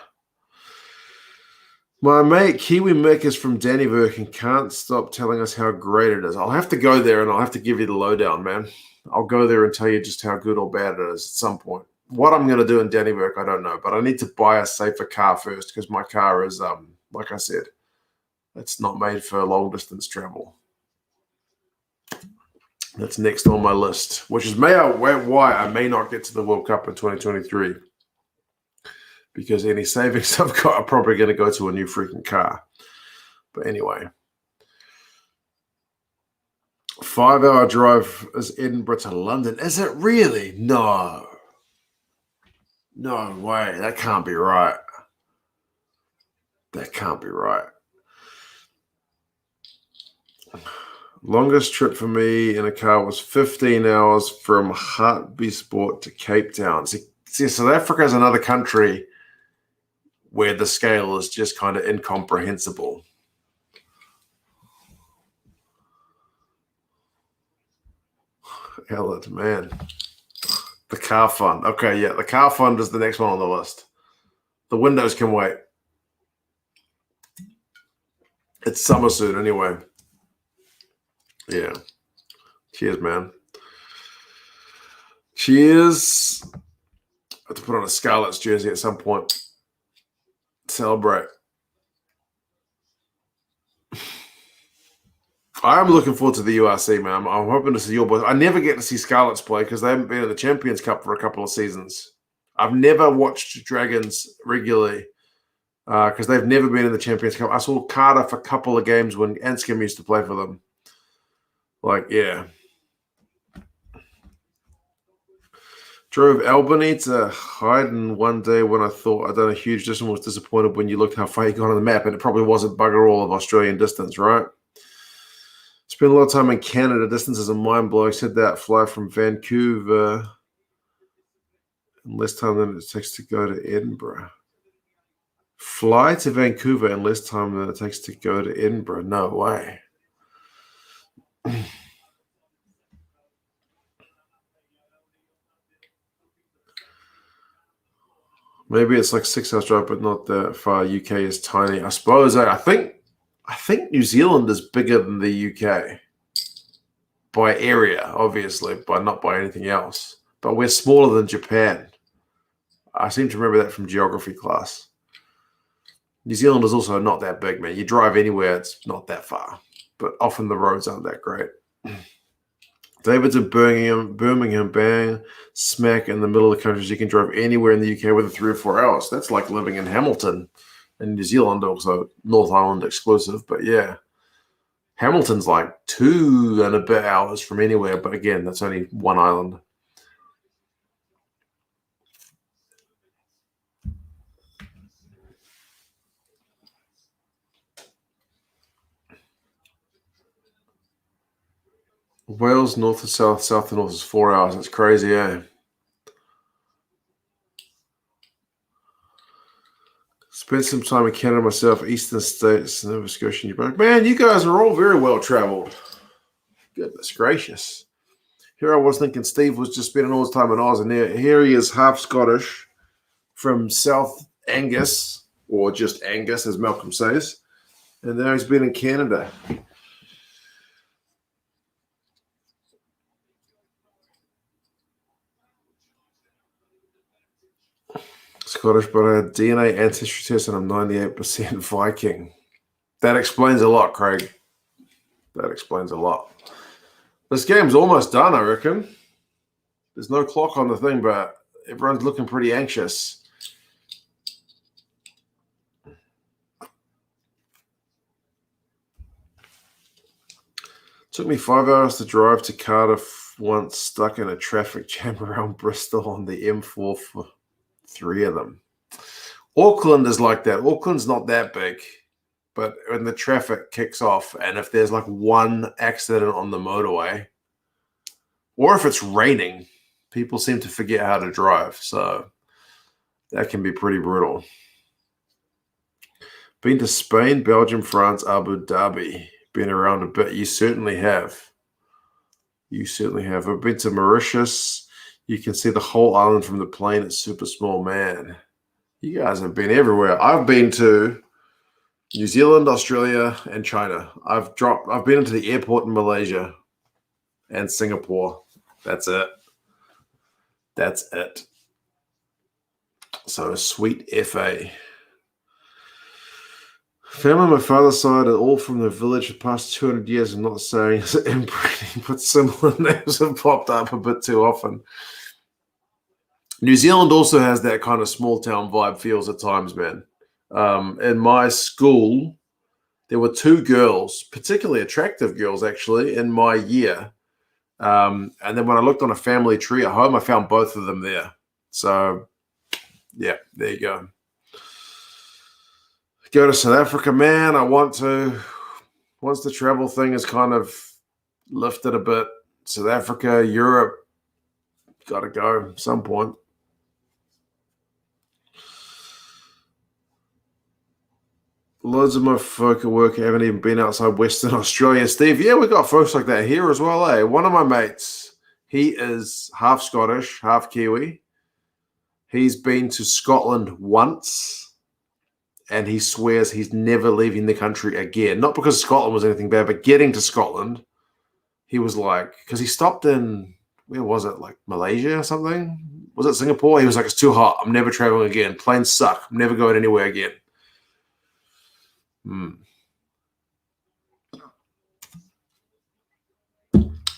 My mate Kiwi Mick is from Dannyburg and can't stop telling us how great it is. I'll have to go there and I'll have to give you the lowdown, man. I'll go there and tell you just how good or bad it is at some point. What I'm going to do in Dannyburg, I don't know, but I need to buy a safer car first because my car is, like I said, it's not made for long distance travel. That's next on my list, which is why I may not get to the World Cup in 2023. Because any savings I've got are probably going to go to a new freaking car. But anyway. 5-hour drive is Edinburgh to London. Is it really? No. No way. That can't be right. That can't be right. Longest trip for me in a car was 15 hours from Hartbeespoort to Cape Town. See, South Africa is another country where the scale is just kind of incomprehensible. Hell, man. The car fund. Okay, yeah, the car fund is the next one on the list. The windows can wait. It's summer soon anyway. Yeah. Cheers, man. Cheers. I have to put on a Scarlets jersey at some point. Celebrate. I'm looking forward to the URC, man. I'm hoping to see your boys. I never get to see Scarlets play because they haven't been in the Champions Cup for a couple of seasons. I've never watched Dragons regularly because they've never been in the Champions Cup. I saw Cardiff a couple of games when Anscombe used to play for them. Like, yeah. Drove Albany to Hayden one day when I thought I'd done a huge distance. Was disappointed when you looked how far you got on the map, and it probably wasn't bugger all of Australian distance, right? Spent a lot of time in Canada. Distance is a mind-blowing. Said that fly from Vancouver in less time than it takes to go to Edinburgh. Fly to Vancouver in less time than it takes to go to Edinburgh. No way. Maybe it's like 6 hours drive, but not that far. UK is tiny. I suppose. I think New Zealand is bigger than the UK by area, obviously, but not by anything else. But we're smaller than Japan. I seem to remember that from geography class. New Zealand is also not that big, man. You drive anywhere, it's not that far. But often the roads aren't that great. David's in Birmingham, bang, smack in the middle of the country. You can drive anywhere in the UK within 3 or 4 hours. That's like living in Hamilton and New Zealand, also North Island exclusive. But yeah, Hamilton's like 2 and a bit hours from anywhere. But again, that's only one island. Wales, north to south, south to north is 4 hours. That's crazy, eh? Spent some time in Canada myself, Eastern States, Nova Scotia, New Brunswick. Man, you guys are all very well traveled. Goodness gracious. Here I was thinking Steve was just spending all his time in Oz, and here he is, half Scottish from South Angus, or just Angus, as Malcolm says. And now he's been in Canada. Scottish, but I had DNA ancestry test and I'm 98% Viking. That explains a lot, Craig. That explains a lot. This game's almost done, I reckon. There's no clock on the thing, but everyone's looking pretty anxious. Took me 5 hours to drive to Cardiff once, stuck in a traffic jam around Bristol on the M4 for 3 of them. Auckland is like that. Auckland's not that big, but when the traffic kicks off and if there's like one accident on the motorway, or if it's raining, people seem to forget how to drive. So that can be pretty brutal. Been to Spain, Belgium, France, Abu Dhabi. Been around a bit. You certainly have. You certainly have. I've been to Mauritius. You can see the whole island from the plane. It's super small, man. You guys have been everywhere. I've been to New Zealand, Australia, and China. I've been into the airport in Malaysia and Singapore. That's it. That's it. So sweet FA. Family on my father's side are all from the village for the past 200 years. I'm not saying it's inbreeding, but similar names have popped up a bit too often. New Zealand also has that kind of small town vibe feels at times, man. In my school, there were 2 girls, particularly attractive girls, actually, in my year. And then when I looked on a family tree at home, I found both of them there. So, yeah, there you go. Go to South Africa, man. I want to. Once the travel thing is kind of lifted a bit, South Africa, Europe, got to go at some point. Loads of my folk at work haven't even been outside Western Australia. Steve, yeah, we got folks like that here as well, eh? One of my mates, he is half Scottish, half Kiwi. He's been to Scotland once, and he swears he's never leaving the country again. Not because Scotland was anything bad, but getting to Scotland, he was like, because he stopped in, where was it, like Malaysia or something? Was it Singapore? He was like, it's too hot. I'm never traveling again. Planes suck. I'm never going anywhere again.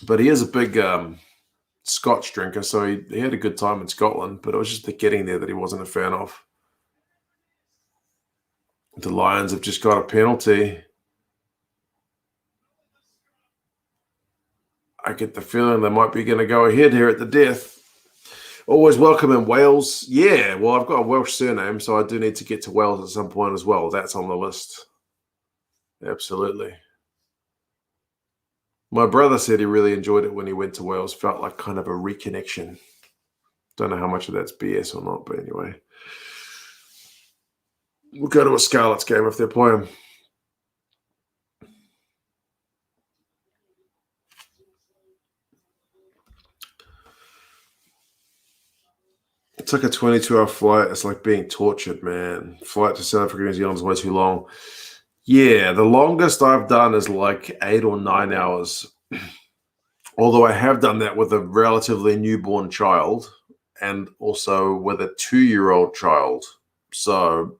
But he is a big Scotch drinker, so he had a good time in Scotland, but it was just the getting there that he wasn't a fan of. The Lions have just got a penalty. I get the feeling they might be going to go ahead here at the death. Always welcome in Wales. Yeah, well, I've got a Welsh surname, so I do need to get to Wales at some point as well. That's on the list. Absolutely. My brother said he really enjoyed it when he went to Wales. Felt like kind of a reconnection. Don't know how much of that's BS or not, but anyway. We'll go to a Scarlets game if they're playing. It's like a 22-hour flight. It's like being tortured, man. Flight to South Africa, New Zealand is way too long. Yeah, the longest I've done is like 8 or 9 hours. Although I have done that with a relatively newborn child and also with a 2-year-old child. So,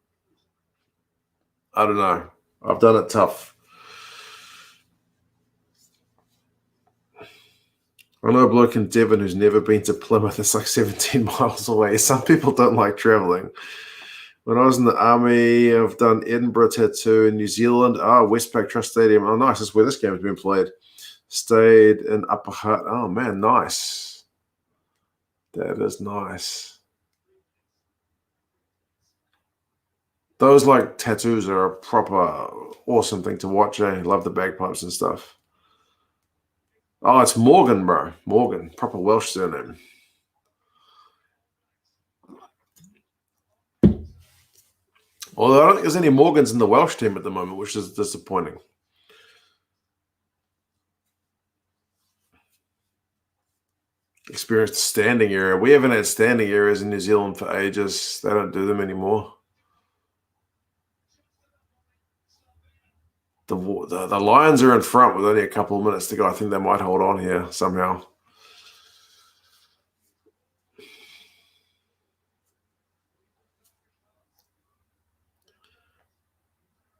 I don't know. I've done it tough. I know a bloke in Devon who's never been to Plymouth. It's like 17 miles away. Some people don't like traveling. When I was in the army, I've done Edinburgh Tattoo in New Zealand. Westpac Trust Stadium. Oh, nice. That's where this game has been played. Stayed in Upper Hutt. Oh, man, nice. That is nice. Those, like, tattoos are a proper awesome thing to watch, eh? Love the bagpipes and stuff. Oh, it's Morgan, bro. Morgan. Proper Welsh surname. Although I don't think there's any Morgans in the Welsh team at the moment, which is disappointing. Experienced standing area. We haven't had standing areas in New Zealand for ages. They don't do them anymore. The Lions are in front with only a couple of minutes to go. I think they might hold on here somehow.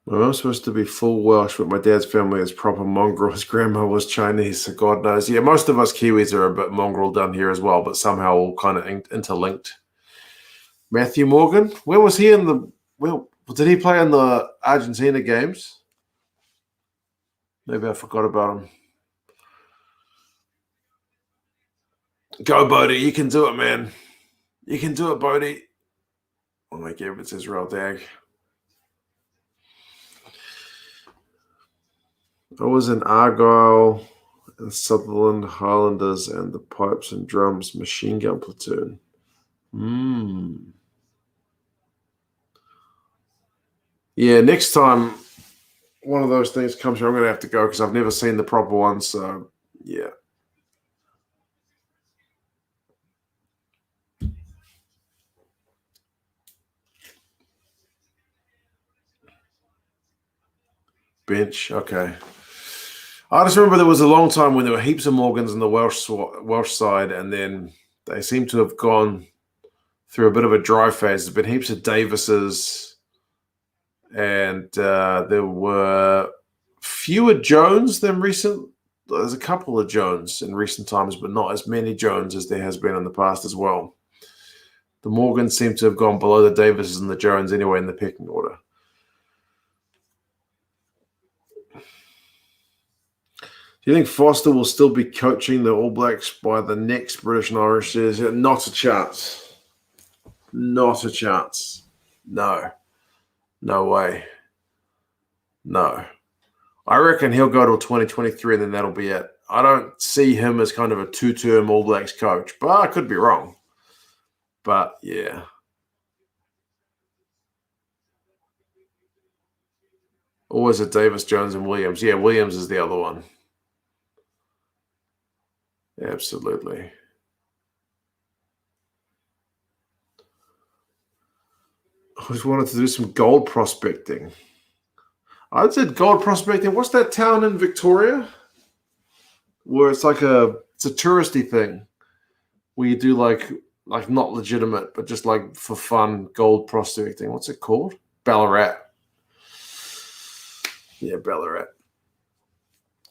My mom's supposed to be full Welsh, but my dad's family is proper mongrel. His grandma was Chinese, so God knows. Yeah, most of us Kiwis are a bit mongrel down here as well, but somehow all kind of interlinked. Matthew Morgan, where was he in the? Well, did he play in the Argentina games? Maybe I forgot about him. Go, Bodie. You can do it, man. You can do it, Bodie. Oh my God, it's Israel Dag. I was in Argyle and Sutherland Highlanders and the Pipes and Drums Machine Gun Platoon. Yeah, next time one of those things comes here, I'm going to have to go because I've never seen the proper one. So, yeah. Bench, okay. I just remember there was a long time when there were heaps of Morgans on the Welsh side, and then they seem to have gone through a bit of a dry phase. There's been heaps of Davises, and there were fewer Jones than recent. There's a couple of Jones in recent times, but not as many Jones as there has been in the past as well. The Morgans seem to have gone below the Davises and the Jones anyway in the pecking order. Do you think Foster will still be coaching the All Blacks by the next British and Irish series? Not a chance. Not a chance. No. No way. No. I reckon he'll go till 2023 and then that'll be it. I don't see him as kind of a two-term All Blacks coach, but I could be wrong. But, yeah. Always a Davis, Jones, and Williams. Yeah, Williams is the other one. Absolutely. I just wanted to do some gold prospecting. I said gold prospecting. What's that town in Victoria where it's like it's a touristy thing where you do like not legitimate, but just like for fun gold prospecting. What's it called? Ballarat. Yeah, Ballarat.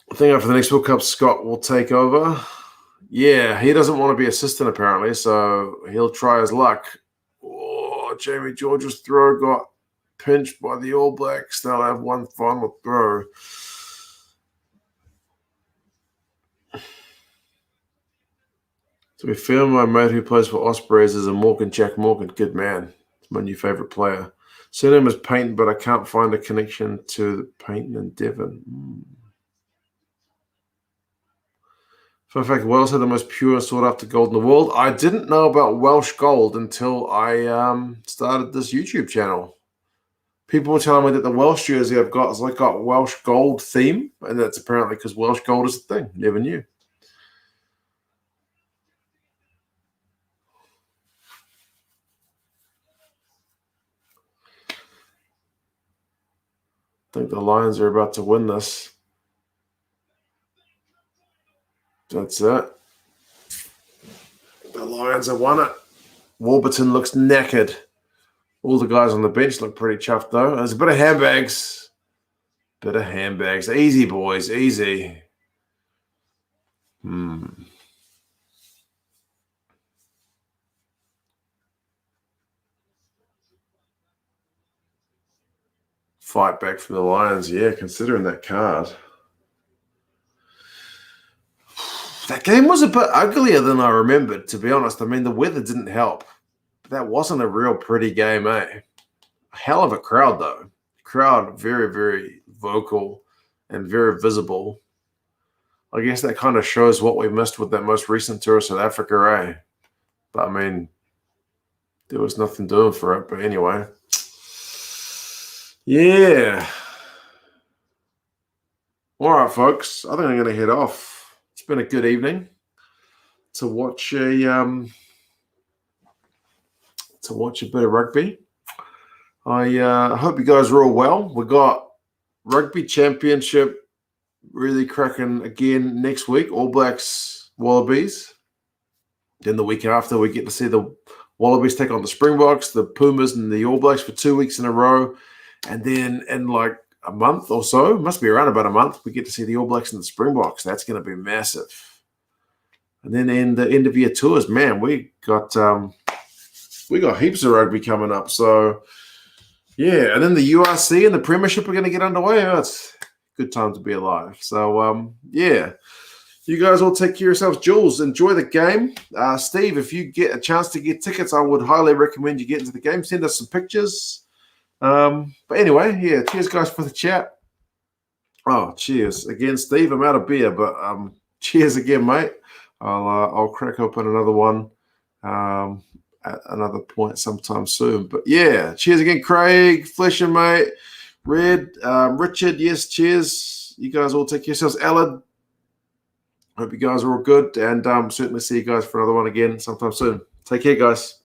I think after the next World Cup, Scott will take over. Yeah, he doesn't want to be assistant apparently, so he'll try his luck. Oh, Jamie George's throw got pinched by the All Blacks. They'll have one final throw. To be fair, my mate who plays for Ospreys is a Morgan, Jack Morgan. Good man. It's my new favourite player. Surname is Payton, but I can't find a connection to Payton and Devon. Fun fact, Wales had the most pure sought-after gold in the world. I didn't know about Welsh gold until I started this YouTube channel. People were telling me that the Welsh jersey I've got has got Welsh gold theme, and that's apparently because Welsh gold is a thing. Never knew. I think the Lions are about to win this. That's it. The Lions have won it. Warburton looks knackered. All the guys on the bench look pretty chuffed, though. There's a bit of handbags. Easy, boys. Easy. Fight back from the Lions. Yeah, considering that card. That game was a bit uglier than I remembered, to be honest. I mean, the weather didn't help. That wasn't a real pretty game, eh? Hell of a crowd, though. Crowd very, very vocal and very visible. I guess that kind of shows what we missed with that most recent tour of South Africa, eh? But, I mean, there was nothing doing for it. But anyway. Yeah. All right, folks. I think I'm going to head off. It's been a good evening to watch a bit of rugby. I hope you guys are all well. We got Rugby Championship really cracking again next week. All Blacks, Wallabies. Then the week after, we get to see the Wallabies take on the Springboks, the Pumas, and the All Blacks for 2 weeks in a row. And then in like a month or so, must be around about a month, we get to see the All Blacks and the Springboks. That's going to be massive. And then in the end of year tours, man, we got heaps of rugby coming up. So yeah, and then the URC and the Premiership are going to get underway. Oh, it's a good time to be alive. So yeah, You guys all take care of yourselves. Jules, enjoy the game. Steve, if you get a chance to get tickets, I would highly recommend you get into the game. Send us some pictures. But anyway, yeah, cheers, guys, for the chat. Oh, cheers. Again, Steve, I'm out of beer, but cheers again, mate. I'll crack open another one at another point sometime soon. But yeah, cheers again, Craig, Flesher, mate, Red, Richard, yes, cheers. You guys all take care of yourselves. Alan, hope you guys are all good, and certainly see you guys for another one again sometime soon. Take care, guys.